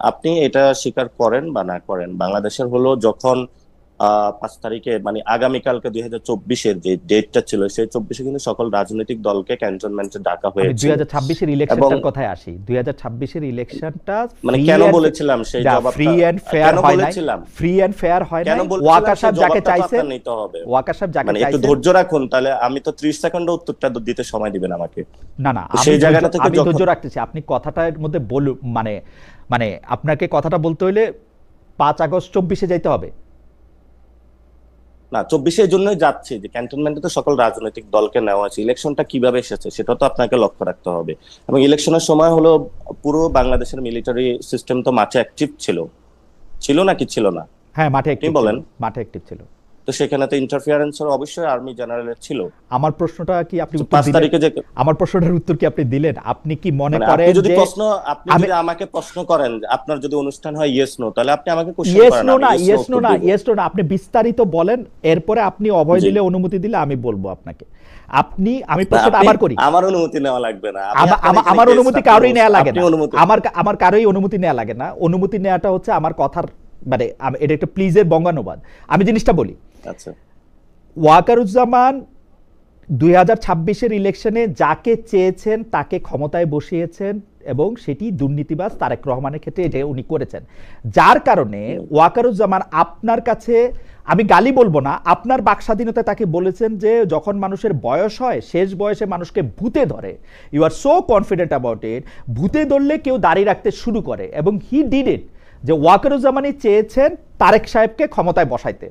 আপনি এটা স্বীকার করেন বা না করেন, বাংলাদেশের হলো যখন 5 তারিখে মানে আগামীকালকে 2024-এর যে ডেটটা ছিল, সেই 24-এ কিন্তু সকল রাজনৈতিক দলকে ক্যান্টনমেন্টে ডাকা আমি হয়েছিল। 2026-এর এবং ইলেকশনটার কথায় আসি। 2026-এর ইলেকশনটা মানে কেন বলেছিলাম সেই ফ্রি জবাবটা, অ্যান্ড ফেয়ার কেন হয় নাই, বলেছিলাম, ফ্রি অ্যান্ড ফেয়ার হয় কেন নাই। বলেছিলাম ওয়াকার সেই সাহেব যাকে জবাবটা তো চাইছেন, আপনার নিতে হবে। ওয়াকার সাহেব যাকে মানে একটু চাইছেন, ধৈর্য রাখুন, তাহলে আমি তো 30 সেকেন্ডে উত্তরটা দিতে সময় দিবেন আমাকে। না না, তো সেই জায়গাটা থেকে আমি যখন, ধৈর্য রাখতেছি। আপনি কথাটার মধ্যে বলুন, মানে মানে আপনাকে কথাটা বলতে হলে 5 আগস্ট 24-এ যাইতে হবে। না 24-এর জন্যই যাচ্ছি যে ক্যান্টনমেন্টে তো সকল রাজনৈতিক দলকে নেওয়া আছে, ইলেকশনটা কিভাবে এসেছে সেটা তো আপনাকে লক্ষ্য রাখতে হবে। এবং ইলেকশনের সময় হলো পুরো বাংলাদেশের মিলিটারি সিস্টেম তো মাঠে অ্যাক্টিভ ছিল, ছিল নাকি ছিল না? হ্যাঁ, মাঠে আপনি অ্যাক্টিভ ছিল, বলেন। মাঠে অ্যাক্টিভ ছিল। তো সেখানে তো ইন্টারফিয়ারেন্সের অবশ্যই আর্মি জেনারেলের ছিল। আমার প্রশ্নটা কি আপনি তো উত্তর 5 দিলেন? তারিখে যে, আমার প্রশ্নটার উত্তর কি আপনি দিলেন? আপনি কি মনে মানে আপনি করেন যদি যে প্রশ্ন, আপনি আমি, যদি আমাকে প্রশ্ন করেন যে আপনার যদি অনুষ্ঠান হয় ইয়েস নো, তাহলে আপনি আমাকে কোশ্চেন ইয়েস করেন, নো আমি না, ইয়েস নো ইয়েস নো উত্তর না, দিব। ইয়েস নো না, আপনি বিস্তারিত বলেন, এরপরে আপনি অভয় জি। দিলে, অনুমতি দিলে আমি বলবো আপনাকে। আমি না, প্রশ্নটা আপনি, আবার করি। আমার অনুমতি নেওয়া লাগবে না, আমি আপনার এখানে আমার গেস্ট, অনুমতি আপনি কারোই নেওয়া লাগে আপনি না। অনুমতি, আমার কারোই অনুমতি নেওয়া লাগে না। অনুমতি নেওয়াটা হচ্ছে আমার কথার, মানে এটা একটা প্লিজের বঙ্গানুবাদ। আমি জিনিসটা বলি। আচ্ছা। ওয়াকারুজ্জামান 2026-এর ইলেকশনে যাকে চেয়েছেন তাকে ক্ষমতায় বসিয়েছেন, এবং সেটি দুর্নীতিবাজ তারেক রহমানের ক্ষেত্রে এটা উনি করেছেন। যার কারণে ওয়াকারুজ্জামান আপনার কাছে, আমি গালি বলবো না, আপনার বাকস্বাধীনতায় তাকে বলেছেন যে যখন মানুষের বয়স হয়, শেষ বয়সে মানুষকে ভূতে ধরে, you are so confident about it, ভূতে ধরলে কেউ দাঁড়িয়ে রাখতে শুরু করে, এবং হি ডিড ইট। যে ওয়াকারুজ্জামানই চেয়েছেন তারেক সাহেবকে ক্ষমতায় বসাইতে।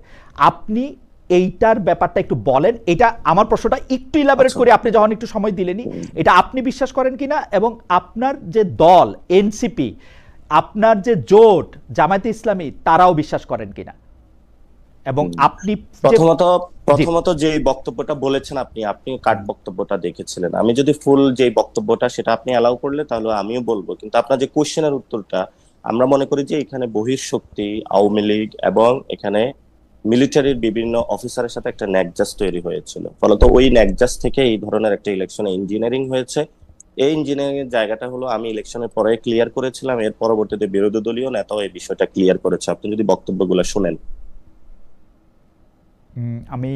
আপনি এইটার ব্যাপারটা একটু বলেন। এটা আমার প্রশ্নটা একটু ইলাবোরেট আচ্ছা। করে, আপনি যখন একটু সময় দিলেনি, এটা আপনি বিশ্বাস করেন কিনা, এবং আপনার যে দল এনসিপি, আপনার যে জোট জামায়াতে ইসলামী, তারাও বিশ্বাস করেন কিনা, এবং আপনি যে, প্রথমত জি। প্রথমত যে বক্তব্যটা বলেছেন আপনি আপনি কাট বক্তব্যটা দেখেছিলেন, আমি যদি ফুল যে বক্তব্যটা সেটা আপনি অ্যালাউ করলে তাহলে আমিও বলবো, কিন্তু আপনার যে কোশ্চেনের উত্তরটা, আমরা মনে করি যে এখানে বহিঃশক্তি, আওয়ামী লীগ এবং এখানে মিলিটারির বিভিন্ন অফিসারের সাথে একটা ন্যাকজাস তৈরি হয়েছিল, ফলত ওই ন্যাকজাস থেকে এই ধরনের একটা ইলেকশনে ইঞ্জিনিয়ারিং হয়েছে। এই ইঞ্জিনিয়ারিং এর জায়গাটা হলো আমি ইলেকশনের পরে ক্লিয়ার করেছিলাম, এর পরবর্তীতে বিরোধী দলীয় নেতাও এই বিষয়টা ক্লিয়ার করেছে, আপনি যদি বক্তব্যগুলো শুনেন। আমি,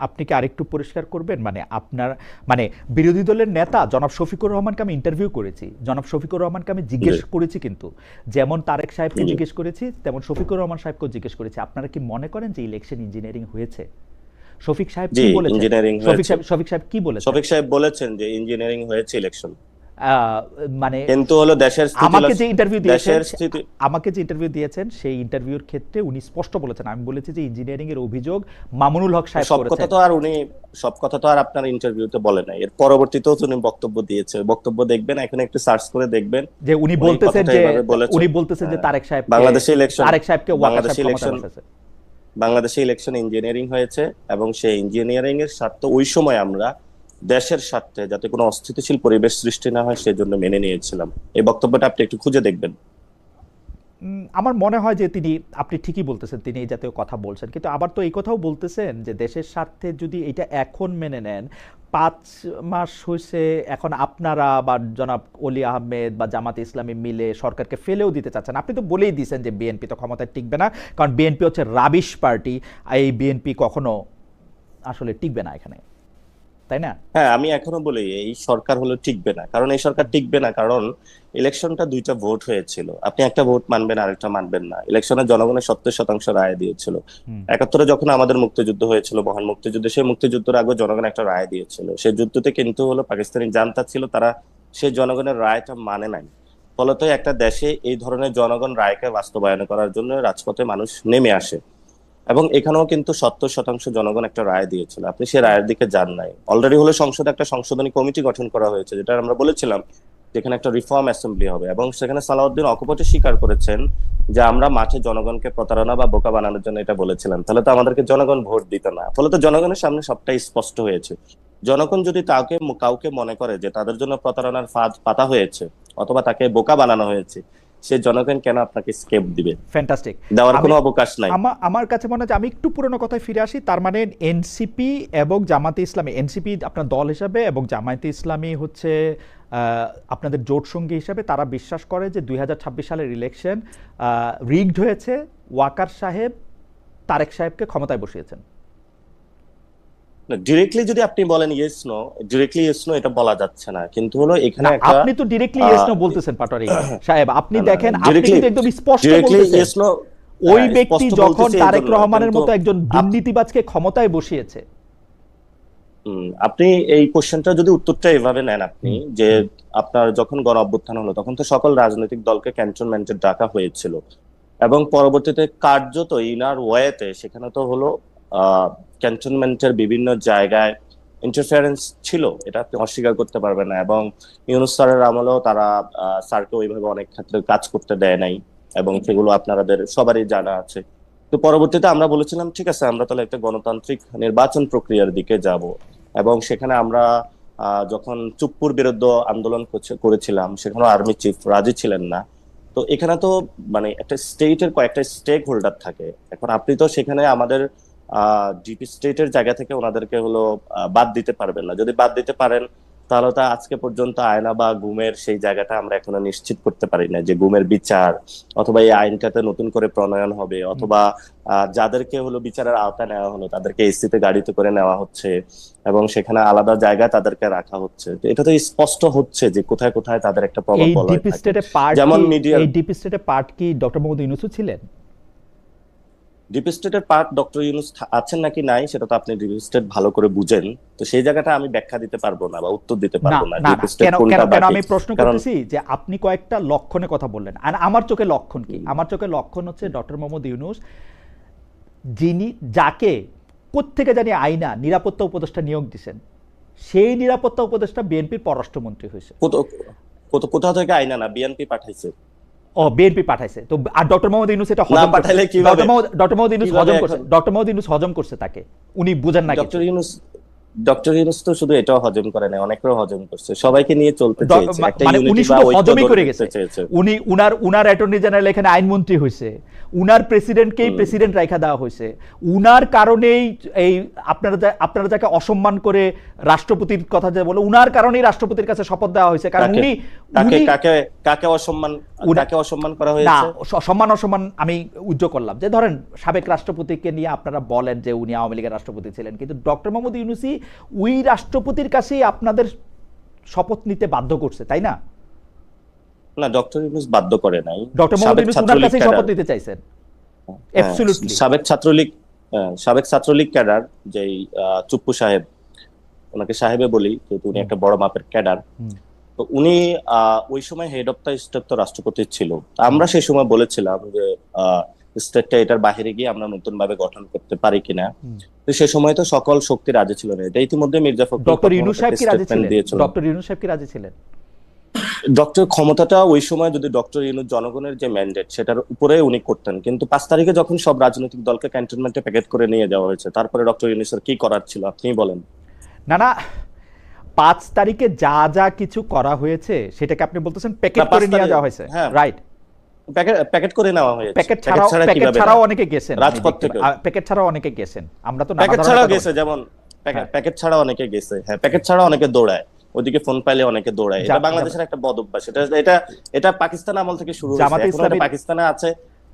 আপনি কি আরেকটু পরিষ্কার করবেন, মানে আপনার, মানে বিরোধী দলের নেতা জনাব শফিকুর রহমানকে আমি ইন্টারভিউ করেছি, জনাব শফিকুর রহমানকে আমি জি জিজ্ঞেস করেছি, কিন্তু যেমন তারেক সাহেবকে জি জিজ্ঞেস করেছি তেমন শফিকুর রহমান সাহেবকেও জিজ্ঞেস করেছি, আপনারা কি মনে করেন যে ইলেকশন ইঞ্জিনিয়ারিং হয়েছে? শফিক সাহেব জি কি বলেছেন? ইঞ্জিনিয়ারিং হয়েছে। শফিক সাহেব কি বলেছেন? শফিক সাহেব বলেছেন যে ইঞ্জিনিয়ারিং হয়েছে ইলেকশন, আহ, মানে কিন্তু হলো দেশের স্থিতি, আমাকে যে ইন্টারভিউ দিয়েছেন, দেশের স্থিতি। আমাকে যে ইন্টারভিউ দিয়েছেন সেই ইন্টারভিউর ক্ষেত্রে উনি স্পষ্ট বলেছেন, আমি বলেছি যে ইঞ্জিনিয়ারিং এর অভিযোগ মামুনুল হক সাহেব সব কথা করেছেন। তো আর উনি, সব কথা তো আর আপনার ইন্টারভিউতে বলে নাই, এর পরবর্তীতেও তো উনি বক্তব্য দিয়েছে, ওই বক্তব্য দেখবেন, এখন একটু সার্চ করে দেখবেন, যে উনি উনি বলতেছেন কথাটা যে, এভাবে বলেছে। উনি বলতেছেন যে হ্যাঁ, তারেক সাহেবকে, বাংলাদেশে ইলেকশন, তারেক সাহেবকে ওয়াকার সাহেব বাংলাদেশে ক্ষমতায় ইলেকশন, বসাইছে। বাংলাদেশে ইলেকশন ইঞ্জিনিয়ারিং হয়েছে, এবং সেই ইঞ্জিনিয়ারিং এর স্বার্থে ওই সময় আমরা দেশের স্বার্থে যাতে কোনো অস্থিতিশীল পরিবেশ সৃষ্টি না হয় সেজন্য মেনে নিয়েছিলাম। এই বক্তব্যটা আপনি একটু খুঁজে দেখবেন। আমার মনে হয় যে তিনি, আপনি ঠিকই বলতেছেন, তিনি এই জাতীয় কথা বলছেন, কিন্তু আবার তো এই কথাও বলতেছেন যে দেশের স্বার্থে যদি এটা এখন মেনে নেন, 5 মাস হয়েছে, এখন আপনারা বা জনাব অলি আহমেদ বা জামাত ইসলামী মিলে সরকারকে ফেলেও দিতে চাচ্ছেন। আপনি তো বলেই দিয়েছেন যে বিএনপি তো ক্ষমতায় টিকবে না, কারণ বিএনপি হচ্ছে রাবিশ পার্টি, এই বিএনপি কখনো আসলে টিকবে না এখানে, তাই না? হ্যাঁ, আমি এখনো বলি এই সরকার হলো টিকবে না, কারণ এই সরকার টিকবে না কারণ ইলেকশনটা দুইটা ভোট হয়েছিল, আপনি একটা ভোট মানবেন আরেকটা মানবেন না, ইলেকশনে জনগণের 70% রায় দিয়েছিল। হুম। 71-এ যখন আমাদের মুক্তিযুদ্ধ হয়েছিল, মহান মুক্তিযুদ্ধ, সেই মুক্তিযুদ্ধের আগে জনগণ একটা রায় দিয়েছিল, সেই যুদ্ধতে কিন্তু হলো পাকিস্তানি জান্তা ছিল, তারা সেই জনগণের রায়টা মানে নাই, ফলত একটা দেশে এই ধরনের জনগণ রায়কে বাস্তবায়ন করার জন্য রাজপথে মানুষ নেমে আসে, এবং এখানেও কিন্তু 70% জনগণ একটা রায় দিয়েছিল, আপনি সেই রায়ের দিকে যান নাই। অলরেডি হলো সংসদে একটা সংশোধনী কমিটি গঠন করা হয়েছে, যেটা আমরা বলেছিলাম যেখানে একটা রিফর্ম অ্যাসেম্বলি হবে, এবং সেখানে সালাউদ্দিন অকপটে স্বীকার করেছেন যে আমরা মাঠে জনগণকে প্রতারণা বা বোকা বানানোর জন্য এটা বলেছিলাম, তাহলে তো আমাদেরকে জনগণ ভোট দিত না, ফলে তো জনগণের সামনে সবটাই স্পষ্ট হয়েছে। জনগণ যদি তাকে কাউকে মনে করে যে তাদের জন্য প্রতারণার ফাঁদ পাতা হয়েছে অথবা তাকে বোকা বানানো হয়েছে, সে জনগণ কেন আপনাকে স্কেপ দিবে? ফ্যান্টাস্টিক। দেওয়ার আমি, কোনো অবকাশ নাই। আমার কাছে মনে হয় যে আমি একটু পুরনো কথায় ফিরে আসি, তার মানে এনসিপি এবং জামাতে ইসলামী, এনসিপি আপনার দল হিসাবে এবং জামায়াতে ইসলামী হচ্ছে আপনাদের জোট সঙ্গী হিসাবে, তারা বিশ্বাস করে যে 2026 সালের ইলেকশন রিগড হয়েছে, ওয়াকার সাহেব তারেক সাহেবকে ক্ষমতায় বসিয়েছেন। ডিরেক্টলি যদি আপনি বলেন yes no, directly yes no এটা বলা যাচ্ছে না, কিন্তু হলো এখানে না, একটা আপনি তো ডিরেক্টলি ইয়েস নো বলতেছেন পাটোয়ারি সাহেব, আপনি দেখেন, আপনি ডিরেক্টলি, কিন্তু একদম স্পষ্ট ডিরেক্টলি বলতেছেন, ইয়েস নো, ওই ব্যক্তি স্পষ্ট যখন বলতেছি এই তারেক জন্য, রহমানের কিন্তু মতো একজন দুর্নীতিবাজকে ক্ষমতায় বসিয়েছে। আপনি এই কোশ্চেনটা যদি উত্তরটা এভাবে নেন আপনি, হুম, যে হুম। আপনার যখন গণ অভ্যুত্থান হলো তখন তো সকল রাজনৈতিক দলকে ক্যান্টনমেন্টে ডাকা হয়েছিল, এবং পরবর্তীতে কার্যত ইনার ওয়েতে সেখানে তো হলো ক্যান্টনমেন্টের বিভিন্ন জায়গায় ইন্টারফারেন্স ছিল, এটা আপনি অস্বীকার করতে পারবেন না, এবং ইউনূস স্যারের আমলেও তারা স্যারকে ওইভাবে অনেক ক্ষেত্রে কাজ করতে দেয় নাই, এবং সেগুলো আপনাদের সবারই জানা আছে। তো পরবর্তীতে আমরা বলেছিলাম ঠিক আছে, আমরা তাহলে একটা গণতান্ত্রিক নির্বাচন প্রক্রিয়ার দিকে যাব, এবং সেখানে আমরা যখন চুপ্পুর বিরুদ্ধে আন্দোলন করেছিলাম, সেখানে আর্মি চিফ রাজি ছিলেন না। তো এখানে তো মানে একটা স্টেটের কয়েকটা স্টেক হোল্ডার থাকে, এখন আপনি তো সেখানে আমাদের ডিপি স্টেটের জায়গা থেকে ওনাদেরকে হলো বাদ দিতে পারবেন না, যদি বাদ দিতে পারেন তাহলে তো আজকে পর্যন্ত আয়না বা গুমের সেই জায়গাটা আমরা এখনো নিশ্চিত করতে পারি না, যে গুমের বিচার অথবা এই আইনটাতে নতুন করে প্রণয়ন হবে, অথবা যাদেরকে হলো বিচারের আওতায় নেওয়া হলো তাদেরকে এসিতে গাড়িতে করে নেওয়া হচ্ছে, এবং সেখানে আলাদা জায়গায় তাদেরকে রাখা হচ্ছে, তো এটা তো স্পষ্ট হচ্ছে যে কোথায় কোথায় তাদের একটা প্রভাব এই বলয় ডিপ থাকে। স্টেটে পার্ট যেমন কি, মিডিয়ার, এই ডিপ স্টেটে পার্ট কি ডক্টর মোহাম্মদ ইউনূসও ছিলেন? ডিপ স্টেটের পার্ট ডক্টর ইউনূস আছেন নাকি নাই সেটা তো আপনি ডিপ স্টেট ভালো করে বুঝেন, তো সেই জায়গাটা আমি ব্যাখ্যা দিতে পারবো না বা উত্তর দিতে না পারবো না না ডিপ না, স্টেট কেন কেন কোনটা কেন বাকি। আমি প্রশ্ন কারণ করতেছি যে আপনি কয়েকটা লক্ষণের কথা বললেন, আর আমার চোখে লক্ষণ কি? আমার চোখে লক্ষণ হচ্ছে ডক্টর মোহাম্মদ ইউনূস, যিনি, যাকে কোত্থেকে জানি আইনা নিরাপত্তা উপদেষ্টা নিয়োগ দিছেন, সেই নিরাপত্তা উপদেষ্টা বিএনপির পররাষ্ট্রমন্ত্রী হয়েছে। কোথা থেকে আইনা না বিএনপি পাঠাইছে, ও বিএনপি পাঠাইছে তো, আর ডক্টর মোহাম্মদ ইউনূস এটা না হজম পাঠাইলে করছে, কিভাবে ডক্টর মোহাম্মদ ইউনূস কিভাবে হজম করছে, এখন ডক্টর মোহাম্মদ ইউনূস হজম করছে তাকে, উনি বুঝেন না কিছু। ডক্টর ইউনূস তো শুধু এটাও হজম করে না, অনেকেও হজম করছে, সবাইকে নিয়ে চলতে চেয়েছে, একটা মানে উনি ইউনিটি বা শুধু ঐক্য হজমই গড়ে করে তুলতে গেছে, চেয়েছে। উনি উনার অ্যাটর্নি জেনারেল এখানে আইনমন্ত্রী হয়েছে, উনার প্রেসিডেন্টকেই প্রেসিডেন্ট রাখা দেওয়া হয়েছে, উনার কারণেই এই আপনারা যাকে অসম্মান করে রাষ্ট্রপতির কথা যে বলে, উনার কারণেই রাষ্ট্রপতির কাছে শপথ দেওয়া হয়েছে, কারণ কাকে উনি কাকে উনি কাকে কাকে অসম্মান কাকে অসম্মান করা না, হয়েছে? সম্মান অসম্মান আমি উজ্জ্বল করলাম যে ধরেন সাবেক রাষ্ট্রপতিকে নিয়ে আপনারা বলেন যে উনি আওয়ামী লীগের রাষ্ট্রপতি ছিলেন, কিন্তু ডক্টর মোহাম্মদ ইউনূসই ওই রাষ্ট্রপতির কাছেই আপনাদের শপথ নিতে বাধ্য করছে, তাই না? না, ডক্টর ইউনূস বাধ্য করে নাই। ডক্টর মোহাম্মদ সাবেক ইউনূস ওনার ছাত্রলীগ কাছেই ক্যাডার, শপথ নিতে চাইছেন, হ্যাঁ, অ্যাবসলিউটলি। সাবেক ছাত্রলীগ ক্যাডার যেই চুপ্পু সাহেব, ওনাকে সাহেবে বলি যেহেতু উনি একটা বড় মাপের ক্যাডার, তো উনি ওই সময় হেড অফ দ্য স্টেট তো রাষ্ট্রপতি ছিল। আমরা সেই সময় বলেছিলাম যে স্টেটটা এটার বাইরে গিয়ে আমরা নতুন ভাবে গঠন করতে পারি কিনা। তো সেই সময় তো সকল শক্তি রাজি ছিল না, এটা ইতিমধ্যে মির্জা ফখরুল ডক্টর ইউনূস সাহেব কি রাজি ছিলেন? দিয়েছিল। ডক্টর ইউনূস সাহেব কি রাজি ছিলেন? ডক্টর ক্ষমতাটা ওই সময় যদি ডক্টর ইউনূস জনগণের যে ম্যান্ডেট সেটার উপরে উনি করতেন, কিন্তু 5 তারিখে যখন সব রাজনৈতিক দলকে ক্যান্টনমেন্টে প্যাকেট করে নিয়ে যাওয়া হয়েছে, তারপরে ডক্টর ইউনূসের কি করার ছিল আপনি বলেন? না না, 5 তারিখে যা যা কিছু করা হয়েছে সেটাকে আপনি বলতেছেন প্যাকেট না, 5 করে নিয়ে তারিখ- যাওয়া হয়েছে, হ্যাঁ। রাইট? প্যাকেট করে নেওয়া হয়েছে। প্যাকেট ছাড়া কিভাবে ছাড়াও না? অনেকে গেছেন, রাজপথ থেকে প্যাকেট ছাড়াও অনেকে গেছেন, আমরা তো নানা প্যাকেট ধরনের ছাড়াও কথা গেছে, বলি। যেমন হ্যাঁ। প্যাকেট ছাড়া অনেকে গেছে, হ্যাঁ, প্যাকেট ছাড়া অনেকে দৌড়ায়, ওইদিকে ফোন পাইলে অনেকে দৌড়ায়। এটা বাংলাদেশের একটা বদ অভ্যাস, এটা পাকিস্তান আমল থেকে শুরু হয়েছে, জামাতে এখন এটা ইসলামী- পাকিস্তানে আছে,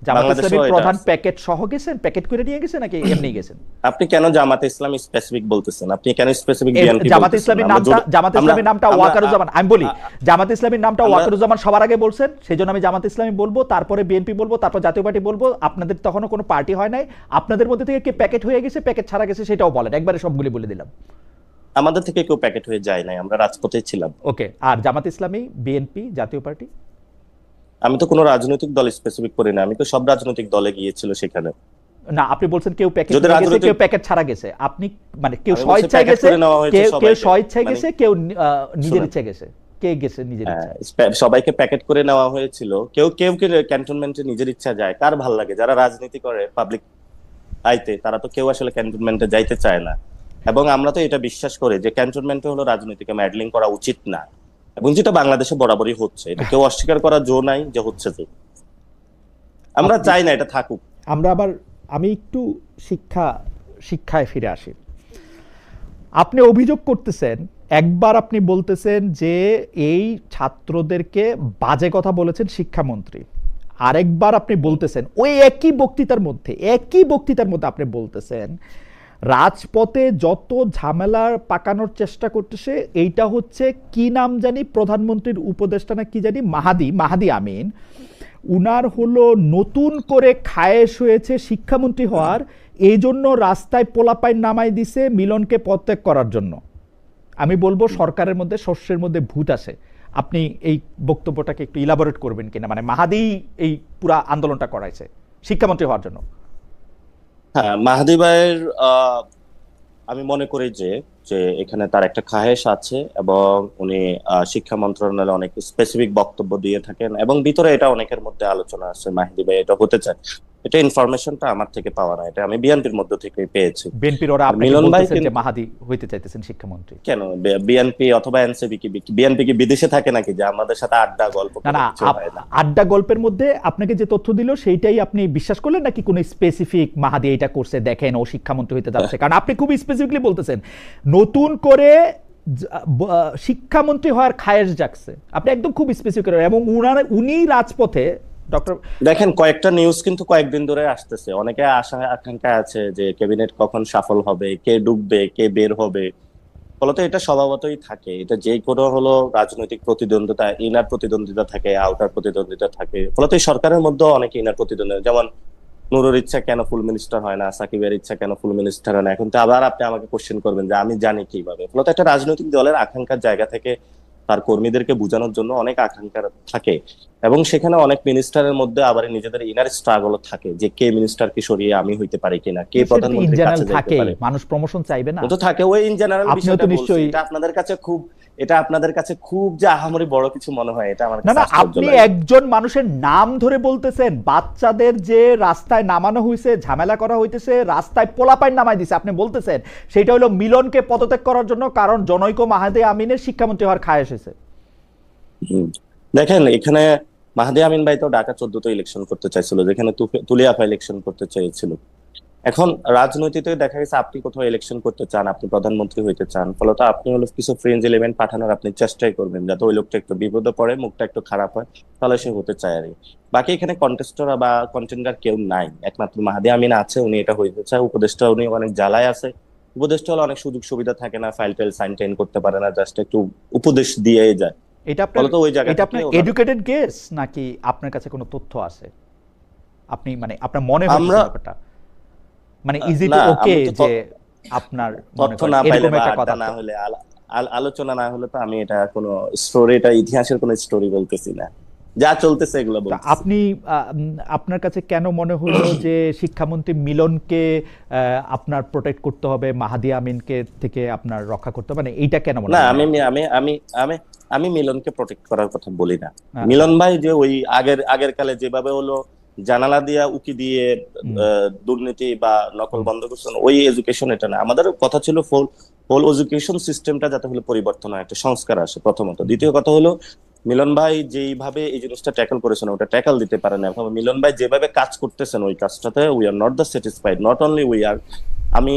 জামাত বাংলাদেশেও ইসলামীর এটা প্রধান আছে। প্যাকেট সহ গেছেন, প্যাকেট করে নিয়ে গেছেন নাকি এমনি গেছেন? আপনি কেন জামাতে ইসলামী স্পেসিফিক বলতেছেন? আপনি কেন স্পেসিফিক জামাত ইসলামীর নামটা ওয়াকারুজ্জামান, আমি বলি জামাত ইসলামীর নামটা ওয়াকারুজ্জামান সবার আগে বলছেন, সেই জন্য আমি জামাত ইসলামী বলবো, তারপরে বিএনপি বলবো, তারপর জাতীয় পার্টি বলবো। আপনাদের তখনও কোনো পার্টি হয় নাই, আপনাদের মধ্যে থেকে কে প্যাকেট হয়ে গেছে, প্যাকেট ছাড়া গেছে সেটাও বলেন, একবারে সবগুলি বলে দিলাম। আমাদের থেকে কেউ প্যাকেট হয়ে যায় নাই, আমরা রাজপথে ছিলাম। ওকে, আর জামাত ইসলামী, বিএনপি, জাতীয় পার্টি? আমি তো কোনো রাজনৈতিক দল স্পেসিফিক করি না, আমি তো সব রাজনৈতিক দলে গিয়েছিল সেখানে। না, আপনি বলছেন কেউ প্যাকেট যদি হয়ে গেছে, রাজনৈতিক- কেউ প্যাকেট ছাড়া গেছে, আপনি মানে কেউ আমি বলছি স্বেচ্ছায় প্যাকেট গেছে, করে নেওয়া হয়েছে কেউ সবাইকে। স্বেচ্ছায় মানে- গেছে, কেউ নিজের শুনুন। ইচ্ছায় গেছে, কে গেছে নিজের হ্যাঁ, ইচ্ছায়? সবাইকে প্যাকেট করে নেওয়া হয়েছিল। কেউ কেউ ক্যান্টনমেন্টে নিজের ইচ্ছা যায়, কার ভাল লাগে? যারা রাজনীতি করে পাবলিক আইতে, তারা তো কেউ আসলে ক্যান্টনমেন্টে যাইতে চায় না। এবং আমরা তো এটা বিশ্বাস করি যে ক্যান্টনমেন্টে হলো রাজনীতিকে ম্যাডলিং করা উচিত না, এবং যেটা বাংলাদেশে বরাবরই হচ্ছে, এটা কেউ অস্বীকার করার জো নাই যে হচ্ছে। যে আমরা চাই না এটা থাকুক। আমি একটু শিক্ষায় ফিরে আসি। আপনি অভিযোগ করতেছেন, একবার আপনি বলতেছেন যে এই ছাত্রদেরকে বাজে কথা বলেছেন শিক্ষামন্ত্রী, আরেকবার আপনি বলতেছেন ওই একই বক্তৃতার মধ্যে আপনি বলতেছেন রাজপথে যত ঝামেলা পাকানোর চেষ্টা করতেছে এইটা হচ্ছে কি নাম জানি, প্রধানমন্ত্রীর উপদেষ্টা না কি জানি, মাহাদি আমিন, উনার হলো নতুন করে খায়েশ হয়েছে শিক্ষামন্ত্রী হওয়ার, এই জন্য রাস্তায় পোলাপাইন নামাই দিছে মিলনকে পদত্যাগ করার জন্য। আমি বলবো সরকারের মধ্যে শস্যের মধ্যে ভূত আছে। আপনি এই বক্তব্যটাকে একটু ইলাবোরেট করবেন কিনা, মানে মাহাদি এই পুরা আন্দোলনটা করাইছে শিক্ষামন্ত্রী হওয়ার জন্য? হ্যাঁ, মাহাদি ভাইয়ের আমি মনে করি যে যে এখানে তার একটা খাহেশ আছে, এবং উনি শিক্ষা মন্ত্রণালয়ে অনেক স্পেসিফিক বক্তব্য দিয়ে থাকেন, এবং ভিতরে এটা অনেকের মধ্যে আলোচনা আছে মাহাদি ভাই এটা হতে চায়। এটা ইনফরমেশনটা আমার থেকে পাওয়া না, এটা আমি বিএনপির মধ্য থেকে পেয়েছি। বিএনপির ওরা আপনাকে মিলন ভাই বলতেছেন যে কিন্তু- মাহাদি হইতে চাইতেছেন শিক্ষামন্ত্রী? কেন বিএনপি অথবা এনসিপি বিএনপি কি বিদেশে থাকে নাকি যে আমাদের সাথে আড্ডা গল্প না না, কিছু হয় না? আড্ডা গল্পের মধ্যে আপনাকে যে তথ্য দিল সেইটাই আপনি বিশ্বাস করলেন নাকি কোনো স্পেসিফিক মাহাদি এটা করছে দেখেন ও শিক্ষামন্ত্রী হইতে যাচ্ছে? কারণ আপনি খুব স্পেসিফিকলি বলতেছেন নতুন করে শিক্ষামন্ত্রী হওয়ার খায়েশ জাগছে, আপনি একদম খুব স্পেসিফিক, এবং উনি রাজপথে ডক্টর দেখেন, কয়েকটা নিউজ কিন্তু কয়েকদিন ধরে আসতেছে, অনেকে আশা আকাঙ্ক্ষা আছে যে ক্যাবিনেট কখন সফল হবে, কে ঢুকবে, কে বের হবে। ফলত এটা স্বভাবতই থাকে, এটা যে কোনো হলো রাজনৈতিক প্রতিদ্বন্দ্বিতা, ইনার প্রতিদ্বন্দ্বিতা থাকে, আউটার প্রতিদ্বন্দ্বিতা থাকে। ফলত এই সরকারের মধ্যে অনেক ইনার প্রতিদ্বন্দ্বিতা, যেমন নুরুর ইচ্ছা কেন ফুল মিনিস্টার হয় না, সাকিবের ইচ্ছা কেন ফুল মিনিস্টার হয় না, এখন তো আবার আপনি আমাকে কোশ্চেন করবেন যে আমি জানি কিভাবে। ফলত একটা রাজনৈতিক দলের আকাঙ্ক্ষার জায়গা থেকে তার কর্মীদেরকে বোঝানোর জন্য অনেক আকাঙ্ক্ষা থাকে, এবং সেখানে অনেক মিনিস্টারের মধ্যে আবার নিজেদের ইনার স্ট্রাগল থাকে যে কে মিনিস্টারকে সরিয়ে আমি হইতে পারি কিনা, কে সেটা তো ইন প্রধানমন্ত্রীর জেনারেল কাছে যাইতে থাকেই, পারে। মানুষ প্রমোশন চাইবে না। ও তো থাকে, ওই ইন জেনারেল আপনিও বিষয়টা তো বলছি। নিশ্চয়ই। এটা আপনাদের কাছে খুব যে আহামরি বড় কিছু মনে হয়, এটা আমার না কাছে না, আশ্চর্য আপনি লাগে। একজন মানুষের নাম ধরে বলতেছেন, বাচ্চাদের যে রাস্তায় নামানো হয়েছে, ঝামেলা করা হইতেছে, রাস্তায় পোলাপাইন নামাই দিছে, আপনি বলতেছেন সেটা হলো মিলনকে পদত্যাগ করার জন্য, কারণ জনৈক মাহাদি আমিনের শিক্ষামন্ত্রী হওয়ার খায়েশ হয়েছে। হুম। দেখেন এখানে মাহদি আমিন ভাই তো ঢাকা 14তে ইলেকশন করতে চাইছিল, যেখানে তুলিয়াফা ইলেকশন করতে চেয়েছিল। এখন রাজনীতিতে দেখা গেছে আপনি কোথাও ইলেকশন করতে চান, আপনি প্রধানমন্ত্রী হইতে চান, ফলত আপনি হলো কিছু ফ্রেন্ড এলিমেন্ট পাঠানোর আপনি চেষ্টাই করবেন যাতে ওই লোকটা একটু বিপদে পড়ে, মুখটা একটু খারাপ হয়, তাহলে সে হতে চায় আর কি। বাকি এখানে কন্টেস্টর বা কন্টেন্ডার কেউ নাই, একমাত্র মাহাদি আমিন আছে, উনি এটা হইতে চায়। উপদেষ্টা উনি অনেক জ্বালায় আছে। উপদেষ্টা হলে অনেক সুযোগ সুবিধা থাকে না, ফাইল টাইল সাইন টাইন করতে পারে না, জাস্ট একটু উপদেশ দিয়ে যায়। এটা আপনার ফলত ওই জায়গা এটা থেকে আপনার ওনার এডুকেটেড গেস নাকি আপনার কাছে কোনো তথ্য আছে? আপনি মানে আপনার মনে হচ্ছে আমরা ব্যাপারটা, মানে ইজ ইট না ওকে আমি তো যে আপনার মনে তথ্য করেন না পাইলে এরকম বা একটা আড্ডা কথা? না হলে আলোচনা না হলে তো আমি এটা কোনো স্টোরি, এটা ইতিহাসের কোনো স্টোরি বলতেছি না, যা চলতেছে এগুলো তা বলতেছি। আপনি আপনার কাছে কেন মনে হইলো যে শিক্ষামন্ত্রী মিলনকে আপনার প্রোটেক্ট করতে হবে, মাহাদি আমিনকে থেকে আপনার রক্ষা করতে হবে, মানে এইটা কেন মনে না হয়? মানে আমি আমি আমি আমি আমি মিলনকে প্রোটেক্ট করার কথা বলি না। আচ্ছা। মিলন ভাই যে ওই আগের কালে যেভাবে হলো জানালা দিয়া উকি দিয়ে হুম। দুর্নীতি বা নকল হুম। বন্ধ করছেন, ওই এডুকেশন এটা না। আমাদের কথা ছিল হোল এডুকেশন সিস্টেমটা যাতে হলো পরিবর্তন হয়, একটা সংস্কার আসে প্রথমত। দ্বিতীয় কথা হলো মিলন ভাই যেইভাবে এই জিনিসটা ট্যাকল করেছেন ওটা ট্যাকল দিতে পারে না। এবং মিলন ভাই যেভাবে কাজ করতেছেন ওই কাজটাতে we are not the satisfied, not only we are. আমি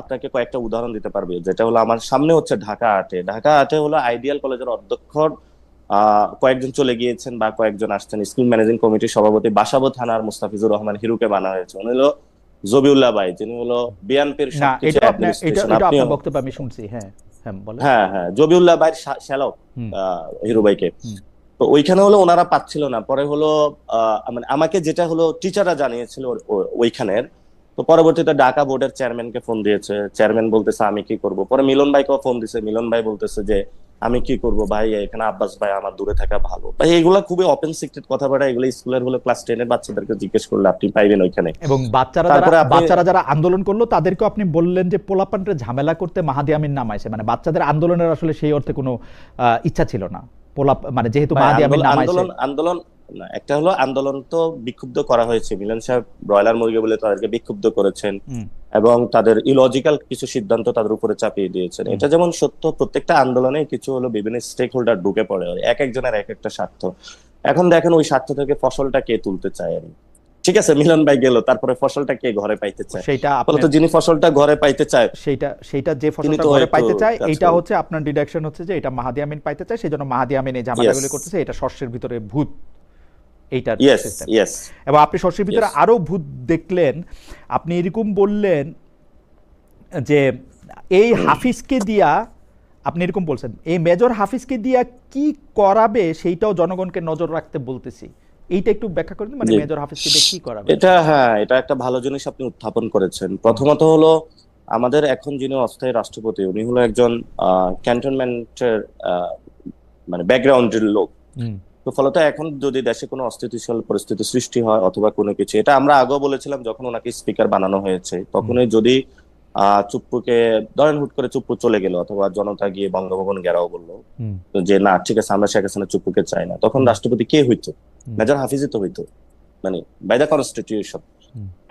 আপনাকে কয়েকটা উদাহরণ দিতে পারবো, যেটা হলো আমার সামনে হচ্ছে ঢাকা আটে হলো আইডিয়াল কলেজের অধ্যক্ষ কয়েকজন চলে গিয়েছেন বা কয়েকজন আসছেন। স্কুল ম্যানেজিং কমিটির সভাপতি বাসাবো থানার মুস্তাফিজুর রহমান হিরুকে বানা হয়েছে, উনি হলো জবিউল্লাহ ভাই, যিনি হলো বিএনপির না, সবকিছু এটাও আপনার অ্যাডমিনিস্ট্রেশন। এটা আপনিও আপনার বক্তব্য আমি শুনছি। হ্যাঁ, হ্যাঁ বলেন। হ্যাঁ হ্যাঁ, জবিউল্লাহ ভাইয়ের শ্যালক হুম। হিরু ভাইকে। হুম। তো ওইখানে হলো ওনারা পাচ্ছিল না, পরে হলো মানে আমাকে যেটা হলো টিচাররা জানিয়েছিল ওইখানের। তো পরবর্তীতে ঢাকা বোর্ডের চেয়ারম্যানকে ফোন দিয়েছে, চেয়ারম্যান বলতেছে আমি কি করব। পরে মিলন ভাইকেও ফোন দিছে, মিলন ভাই বলতেছে যে আমি কি করব ভাই, এখানে আব্বাস ভাই আমার দূরে থাকা ভালো। ভাই এগুলা খুবই ওপেন সিক্রেট কথা বলা, এগুলো স্কুলের হলো ক্লাস 10-এর বাচ্চাদেরকে জিজ্ঞেস করলে আপনি পাইবেন ওইখানে। এবং তারপরে আপনি বাচ্চারা যারা আন্দোলন করলো তাদেরকেও আপনি বললেন যে পোলাপানরে ঝামেলা করতে মাহাদি আমিন নামাইছে, মানে বাচ্চাদের আন্দোলনের আসলে সেই অর্থে কোনো ইচ্ছা ছিল না। মানে যেহেতু ভাই মাহাদি আমিন নামাইছে। আন্দোলন আন্দোলন না, একটা হলো আন্দোলন তো বিক্ষুব্ধ করা হয়েছে, মিলন সাহেব ব্রয়লার মুরগি বলে তাদেরকে বিক্ষুব্ধ করেছেন হুম। এবং তাদের ইলজিক্যাল কিছু সিদ্ধান্ত তাদের উপরে চাপিয়ে দিয়েছেন। হুম। এটা যেমন সত্য, প্রত্যেকটা আন্দোলনে কিছু হলো বিভিন্ন স্টেক হোল্ডার ঢুকে পড়ে, এক একজনের এক একটা স্বার্থ। এখন দেখেন ওই স্বার্থ থেকে ফসলটা কে তুলতে চায় আর কি। ঠিক আছে, মিলন ভাই গেল, তারপরে ফসলটা কে ঘরে পাইতে চায়? সেইটা ফলত আপনার যিনি ফসলটা ঘরে পাইতে চায় সেইটা যে তিনি ফসলটা তো ঘরে একটু পাইতে চায়, কাজ এইটা করেন। হচ্ছে আপনার ডিডাকশন হচ্ছে যে এটা মাহাদি আমিন পাইতে চায়, সেই জন্য মাহাদি আমিন এই ইয়েস ঝামেলাগুলি করতেছে, এটা শস্যের ভিতরে ভূত, এইটার ইয়েস সিস্টেম। ইয়েস এবং আপনি শস্যের ভিতরে ইয়েস। আরো ভূত দেখলেন। আপনি এরকম বললেন যে এই হাফিজকে দিয়া, আপনি এরকম বলছেন এই মেজর হাফিজকে দিয়া কি করাবে সেইটাও জনগণকে নজর রাখতে বলতেছি। এইটা একটু ব্যাখ্যা করে দিন, মানে জি, মেজর হাফিজকে দিয়ে কি করাবে? এটা একটা ভালো জিনিস আপনি উত্থাপন করেছেন। প্রথমত হলো আমাদের এখন যিনি অস্থায়ী রাষ্ট্রপতি উনি হলো একজন ক্যান্টনমেন্টের মানে ব্যাকগ্রাউন্ডের লোক। হুম। তো ফলত এখন যদি দেশে কোনো অস্থিতিশীল পরিস্থিতি সৃষ্টি হয় অথবা কোনো কিছু, এটা আমরা আগেও বলেছিলাম যখন ওনাকে স্পিকার বানানো হয়েছে, তখনই যদি চুপ্পুকে ধরেন হুট করে চুপ্পু চলে গেল অথবা জনতা গিয়ে বঙ্গভবন ঘেরাও বললো হুম। যে না ঠিক আছে আমরা শেখ হাসিনা চুপ্পুকে চাই না, তখন রাষ্ট্রপতি কে হইতো? মেজর হাফিজই তো হইতো, মানে বাই দ্য কনস্টিটিউশন।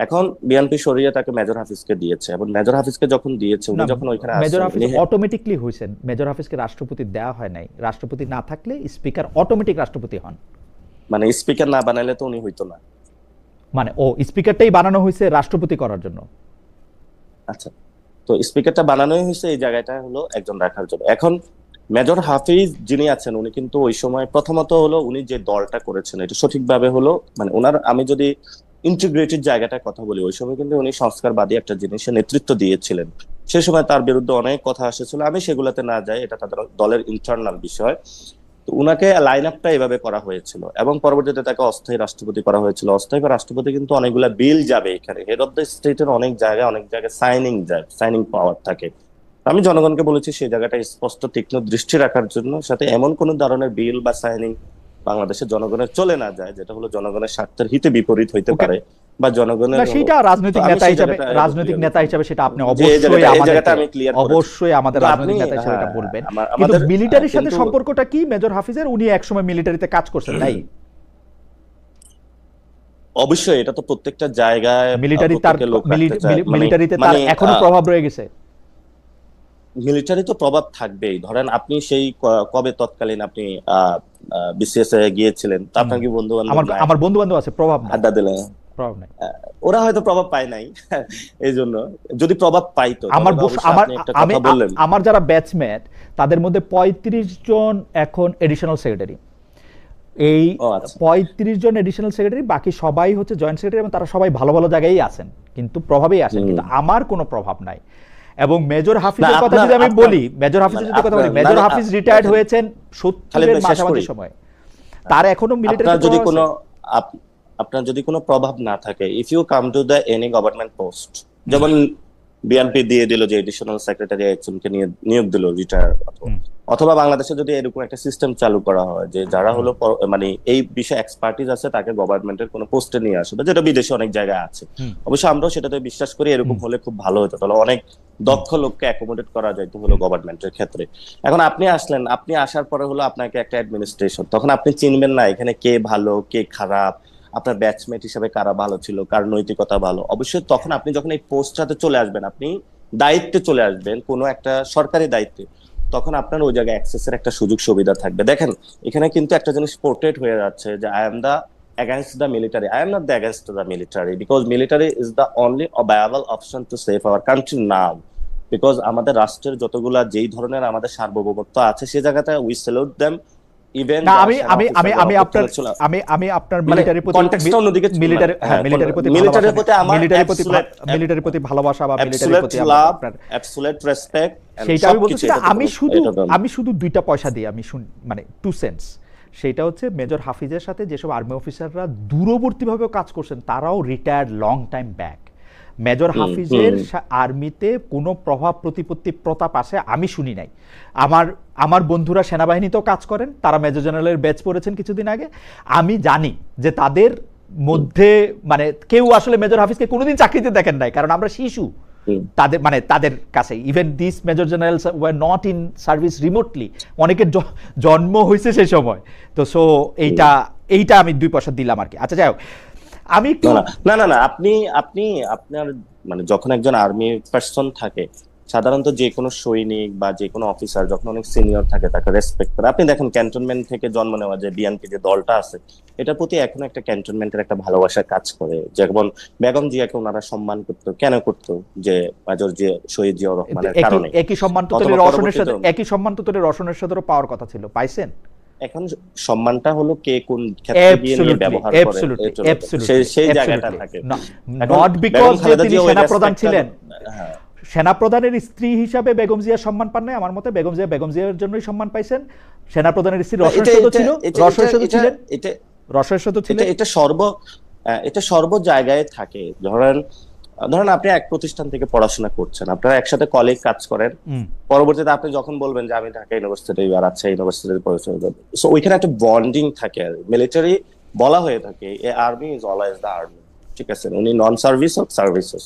এখন বিএনপি সরিয়ে তাকে মেজর হাফিজকে দিয়েছে, এবং মেজর হাফিজকে যখন দিয়েছে উনি না, যখন ওইখানে মেজর আসছেন হাফিজ উনি অটোমেটিকলি হয়েছেন, মেজর হাফিজকে রাষ্ট্রপতি দেওয়া হয় নাই। রাষ্ট্রপতি না থাকলে স্পিকার অটোমেটিক রাষ্ট্রপতি হন। মানে স্পিকার না বানাইলে তো উনি হইতো না। মানে ও স্পিকারটাই বানানো হয়েছে রাষ্ট্রপতি করার জন্য। আচ্ছা, তো স্পিকারটা বানানোই হয়েছে এই জায়গাটা হলো একজন রাখার জন্য। এখন মেজর হাফিজ যিনি আছেন উনি কিন্তু ওই সময় প্রথমত হলো উনি যে দলটা করেছেন এটা সঠিকভাবে হলো মানে ওনার, আমি যদি ইন্টিগ্রেটেড জায়গাটার কথা বলি, ওই সময় কিন্তু উনি সংস্কারবাদী একটা জিনিসের নেতৃত্ব দিয়েছিলেন। সে সময় তার বিরুদ্ধে অনেক কথা এসেছিল, আমি সেগুলোতে না যাই, এটা তাদের দলের ইন্টারনাল বিষয়। তো উনাকে লাইন আপটা এভাবে করা হয়েছিল এবং পরবর্তীতে তাকে অস্থায়ী রাষ্ট্রপতি করা হয়েছিল। অস্থায়ী রাষ্ট্রপতি কিন্তু অনেকগুলা বিল যাবে এখানে, হেড অফ দ্য স্টেটের অনেক জায়গায় সাইনিং পাওয়ার থাকে। আমি জনগণকে বলেছি সেই জায়গাটা স্পষ্ট তীক্ষ্ণ দৃষ্টি রাখার জন্য, সাথে এমন কোন ধরনের বিল বা সাইনিং বাংলাদেশের জনগণের চলে না যায়, যেটা হলো জনগণের স্বার্থের হিতে বিপরীত হইতে ওকে, পারে বা জনগণের না সেটা তো রাজনৈতিক আমি নেতা সেই হিসাবে, জায়গাটা রাজনৈতিক নেতা হিসাবে সেটা আপনি যে এই অবশ্যই জায়গাটা আমাদেরকে, আমি ক্লিয়ার করেছি। অবশ্যই আমাদের কিন্তু রাজনৈতিক আপনি নেতা হিসাবে এটা বলবেন। কিন্তু আমাদের মিলিটারির সাথে কিন্তু সম্পর্কটা কি মেজর হাফিজের? উনি একসময় মিলিটারিতে কাজ করছেন, তাই? অবশ্যই এটা তো প্রত্যেকটা জায়গায় মিলিটারি তার প্রত্যেকের লোক রাখতে চায়, মিলিটারিতে তার মানে এখনো প্রভাব রয়ে গেছে। মিলিটারি তো প্রভাব থাকবেই। ধরেন আপনি সেই কবে তৎকালীন আপনি বিসিএস এ গিয়েছিলেন, তো আপনার কি বন্ধু বান্ধব আমার নাই? আমার বন্ধু বান্ধব আছে, প্রভাব নাই, আড্ডা দিলেন? প্রভাব নাই। ওরা হয়তো প্রভাব পায় নাই এই জন্য। যদি প্রভাব পাইতো আমার তাহলে অবশ্যই আমার আপনি একটা আমি কথা বললেন। আমার যারা ব্যাচমেট তাদের মধ্যে 35 জন এখন এডিশনাল সেক্রেটারি। এই ও আচ্ছা। 35 জন এডিশনাল সেক্রেটারি, বাকি সবাই হচ্ছে জয়েন্ট সেক্রেটারি, এবং তারা সবাই ভালো ভালো জায়গায়ই আছেন, কিন্তু প্রভাবেই আসেন। কিন্তু আমার কোনো প্রভাব নাই। এবং মেজর হাফিজের কথা যদি আমি বলি, মেজর হাফিজের যদি কথা বলি, মেজর হাফিজ রিটায়ার্ড হয়েছেন 70-এর মাঝামাঝি সময়, তার এখনো মিলিটারি আপনার যদি কোনো আপনার যদি কোনো প্রভাব না থাকে, if you come to the any government post, যেমন বিএনপি দিয়ে দিল যে এডিশনাল সেক্রেটারি একজনকে নিয়োগ দিল রিটায়ার, অথবা বাংলাদেশে যদি এরকম একটা সিস্টেম চালু করা হয় যে যারা হলো মানে এই বিষয়ে এক্সপার্টিস আছে তাকে গভর্নমেন্টের কোনো পোস্টে নিয়ে আসবে, যেটা বিদেশে অনেক জায়গায় আছে। অবশ্য আমরাও সেটাতে বিশ্বাস করি, এরকম হলে খুব ভালো হতো, তাহলে অনেক দক্ষ লোককে অ্যাকোমোডেট করা যাইতো হলো গভর্নমেন্টের ক্ষেত্রে। এখন আপনি আসলেন, আপনি আসার পরে হলো আপনাকে একটা অ্যাডমিনিস্ট্রেশন, তখন আপনি চিনবেন না এখানে কে ভালো কে খারাপ, আপনার ব্যাচমেট হিসেবে কারা ভালো ছিল, কার নৈতিকতা ভালো। অবশ্যই তখন আপনি যখন এই পোস্টটাতে চলে আসবেন, আপনি দায়িত্বে চলে আসবেন, কোনো একটা সরকারি দায়িত্বে, তখন আপনার ওই জায়গায় অ্যাক্সেসের একটা সুযোগ সুবিধা থাকবে। দেখেন এখানে কিন্তু একটা জিনিস পোর্ট্রেট হয়ে যাচ্ছে যে I am the against the military. I am not the against the military because military is the only viable option to save our country now. Because আমাদের রাষ্ট্রের যতগুলা যেই ধরনের আমাদের সার্বভৌমত্ব আছে সেই জায়গাতে we salute them. ইভেন না, আমি আপনার মিলিটারির প্রতি, মিলিটারির প্রতি ভালোবাসা বা মিলিটারির প্রতি আপনার অ্যাবসলিউট রেসপেক্ট, সেইটা আমি বলতেছি না। আমি শুধু 2টা পয়সা দিই, আমি মানে 2 সেন্টস। সেটা হচ্ছে মেজর হাফিজের সাথে যেসব আর্মি অফিসাররা দূরবর্তীভাবে কাজ করছেন তারাও retired long time back. Major হাফিজের আর্মিতে কোনো প্রভাব প্রতিপত্তি প্রতাপ আসে আমি শুনি নাই। আমার বন্ধুরা সেনাবাহিনীতেও কাজ করেন, তারা মেজর জেনারেলের ব্যাচ পড়েছেন কিছুদিন আগে। আমি জানি যে তাদের মধ্যে মানে কেউ আসলে মেজর হাফিজকে কোনোদিন চাকরিতে দেখেন নাই, কারণ আমরা শিশু তাদের কাছে। Even this major generals were not in service remotely, অনেকের জন্ম হয়েছে সেই সময়। তো সো এইটা আমি 2 পয়সা দিলাম আর কি। আচ্ছা যাই হোক, আমি একটু না আপনি আপনার মানে যখন একজন আর্মি পার্সন থাকে, সাধারণত যে কোনো সৈনিক বা যে কোনো অফিসার যখন অনেক সিনিয়র থাকে তাকে রেসপেক্ট করে। আপনি দেখেন ক্যান্টনমেন্ট থেকে জন্ম নেওয়া যে বিএনপি যে দলটা আছে, এটার প্রতি এখনো একটা ক্যান্টনমেন্টের একটা ভালোবাসা কাজ করে। যেমন বেগম জিয়াকে ওনারা সম্মান করতো, কেন করতো? যে মেজর জিয়া, শহীদ জিয়াউর রহমানের কারণে। একই সম্মান তো রওশনের সাথেও পাওয়ার কথা ছিল, পাইছেন? এখন সম্মানটা হলো কে কোন ক্ষেত্রে গিয়ে নিয়ে ব্যবহার করে, সেই জায়গাটা থাকে। নট বিকজ তিনি সেনাপ্রধান ছিলেন, সেনাপ্রধানের স্ত্রী হিসাবে বেগম জিয়া সম্মান পান নাই। আমার মতে বেগম জিয়ার জন্যই সম্মান পাইছেন। সেনাপ্রধানের স্ত্রী রসের ছিলেন। এটা সর্ব জায়গায় থাকে। ধরেন আপনি এক প্রতিষ্ঠান থেকে পড়াশোনা করছেন, আপনারা একসাথে কলিগ কাজ করেন, পরবর্তীতে আপনি যখন বলবেন যে আমি ঢাকা ইউনিভার্সিটি আর আচ্ছা ইউনিভার্সিটিতে পড়াশোনা করব, সো ওইখানে একটা বন্ডিং থাকে। মিলিটারি বলা হয়ে থাকে a army is always the army, ঠিক আছে? উনি নন সার্ভিস হোক সার্ভিস হোক,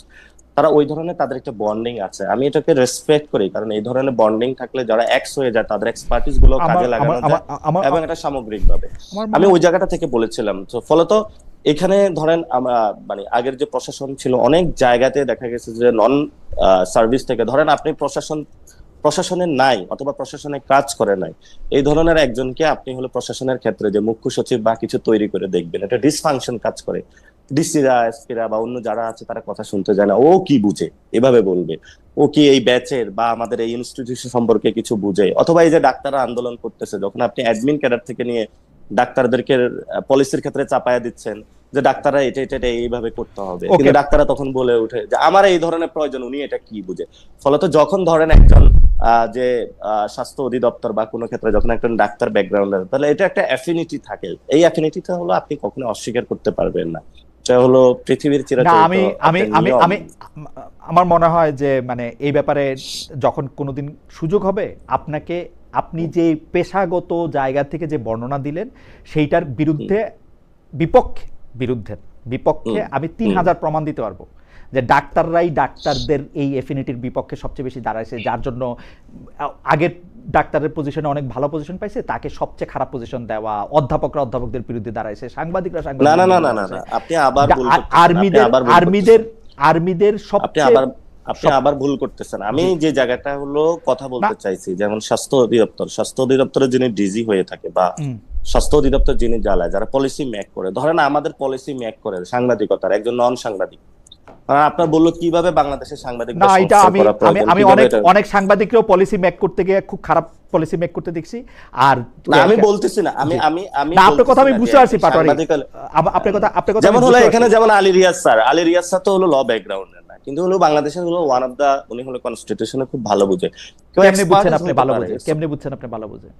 তারা ওই ধরনের তাদের একটা বন্ডিং আছে। আমি এটাকে রেসপেক্ট করি, কারণ এই ধরনের বন্ডিং থাকলে যারা এক্স হয়ে যায় তাদের এক্সপার্টিস গুলো কাজে লাগানো যায় এবং এটা সামগ্রিকভাবে। আমি ওই জায়গাটা থেকে বলেছিলাম। তো ফলত এখানে ধরেন আমরা মানে আগের যে প্রশাসন ছিল অনেক জায়গাতে দেখা গেছে যে নন সার্ভিস থেকে, ধরেন আপনি প্রশাসনের নাই অথবা প্রশাসনে কাজ করে নাই, এই ধরনের একজনকে আপনি হলো প্রশাসনের ক্ষেত্রে যে মুখ্য সচিব বা কিছু তৈরি করে দেখবেন, এটা ডিসফাংশন কাজ করে। ডিসিরা, এসপিরা বা অন্য যারা আছে তারা কথা শুনতে যায় না। ও কি বুঝে এভাবে বলবে? ও কি এই ব্যাচের বা আমাদের এই ইনস্টিটিউশন সম্পর্কে কিছু বুঝে? অথবা এই যে ডাক্তাররা আন্দোলন করতেছে, যখন আপনি অ্যাডমিন ক্যাডার থেকে নিয়ে ডাক্তারদেরকে পলিসির ক্ষেত্রে চাপায়া দিচ্ছেন যে ডাক্তাররা এটা এইভাবে করতে হবে, কিন্তু ডাক্তাররা তখন বলে উঠে যে আমার এই ধরনের প্রয়োজন, উনি এটা কি বুঝে? ফলত যখন ধরেন একজন যে স্বাস্থ্য অধিদপ্তর বা কোনো ক্ষেত্রে যখন একজন ডাক্তার ব্যাকগ্রাউন্ড আছে, তাহলে এটা একটা অ্যাফিনিটি থাকে। এই অ্যাফিনিটিটা হলো আপনি কখনো অস্বীকার করতে পারবেন না। এটা হলো পৃথিবীর আমার মনে হয় যে মানে এই ব্যাপারে যখন কোনোদিন সুযোগ হবে আপনাকে আপনি যে পেশাগত জায়গা থেকে যে বর্ণনা দিলেন সেইটার বিরুদ্ধে বিপক্ষে আমি 3000 প্রমাণ দিতে পারবো যে ডাক্তাররাই ডাক্তারদের এই এফিনিটির বিপক্ষে সবচেয়ে বেশি দাঁড়াইছে, যার জন্য আগের ডাক্তারের পজিশনে অনেক ভালো পজিশন পাইছে তাকে সবচেয়ে খারাপ পজিশন দেওয়া, অধ্যাপকরা অধ্যাপকদের বিরুদ্ধে দাঁড়াইছে, সাংবাদিকরা না না না না না না, আপনি আবার ভুল আর্মিদের আপনি আবার ভুল করতেছেন। আমি যে জায়গাটা হলো কথা বলতে চাইছি, যেমন স্বাস্থ্য অধিদপ্তরের যিনি ডিজি হয়ে থাকে বা স্বাস্থ্য অধিদপ্তর যিনি জ্বালায়, যারা পলিসি মেক করে, ধরেন আমাদের পলিসি মেক করে সাংবাদিকতার একজন নন সাংবাদিক, আপনার বললো কিভাবে বাংলাদেশের সাংবাদিক না, এটা আমি অনেক সাংবাদিকরাও পলিসি মেক করতে গিয়ে খুব খারাপ পলিসি মেক করতে দেখছি। আর আমি বলতেছি না, আমি আপনার কথা আমি বুঝতে পারছি পাটোয়ারি, আপনার কথা যেমন হলো এখানে যেমন আলী রিয়াজ স্যার তো হলো ল ব্যাকগ্রাউন্ডের না, কিন্তু হলো বাংলাদেশের হলো ওয়ান অফ দা, উনি হলো কনস্টিটিউশনে খুব ভালো বুঝে। কেমনে বুঝছেন আপনি ভালো বুঝে?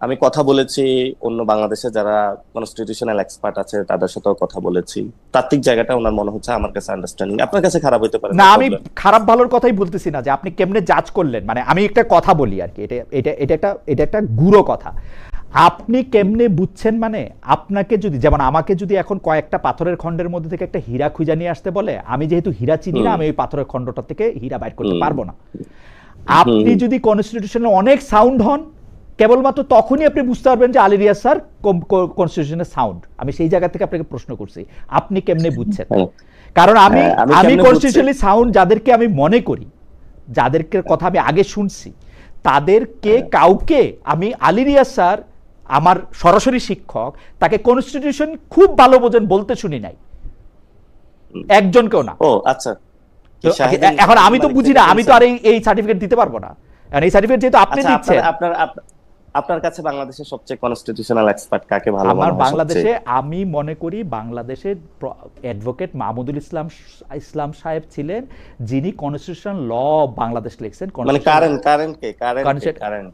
আমি কথা বলেছি অন্য বাংলাদেশে যারা কনস্টিটিউশনাল এক্সপার্ট আছে তাদের সাথেও কথা বলেছি, তাত্ত্বিক জায়গাটা ওনার মনে হচ্ছে আমার কাছে আন্ডারস্ট্যান্ডিং, আপনার কাছে খারাপ হতে পারে না। আমি খারাপ ভালোর কথাই বলতেছি না, যে আপনি কেমনে জাজ করলেন, মানে আমি একটা কথা বলি আর কি, এটা একটা গুড়ো কথা। আপনি কেমনে বুঝছেন, মানে আপনাকে যদি, যেমন আমাকে যদি এখন কয়েকটা পাথরের খণ্ডের মধ্যে থেকে একটা হীরা খুঁজে নিয়ে আসতে বলে, আমি যেহেতু হীরা চিনি না, আমি ওই পাথরের খণ্ডটা থেকে হীরা বাইর করতে পারবো না। আপনি যদি কনস্টিটিউশনে অনেক সাউন্ড হন, কেবলমাত্র তখনই আপনি বুঝতে পারবেন যে আলী রিয়াজ স্যার কনস্টিটিউশনের সাউন্ড। আমি সেই জায়গা থেকে আপনাকে প্রশ্ন করছি, আপনি কেমনে বুঝছেন? কারণ আমি কনস্টিটিউশনালি সাউন্ড যাদেরকে আমি মনে করি, যাদেরকে কথা আমি আগে শুনছি, তাদেরকে কাউকে আমি আলী রিয়াজ স্যার আমার সরাসরি শিক্ষক, তাকে কনস্টিটিউশন খুব ভালো বোঝেন বলতে শুনি নাই, একজনকেও না। ও আচ্ছা, এখন আমি তো বুঝি না, আমি তো আর এই সার্টিফিকেট দিতে পারবো না। এই সার্টিফিকেট যেহেতু আপনি দিচ্ছেন, আপনার কাছে বাংলাদেশের সবচেয়ে কনস্টিটিউশনাল এক্সপার্ট কাকে ভালো মনে হয়? আমার বাংলাদেশে আমি মনে করি বাংলাদেশের অ্যাডভোকেট মাহমুদুল ইসলাম সাহেব ছিলেন, যিনি কনস্টিটিউশনাল ল বাংলাদেশ লিখছেন। মানে কারেন্ট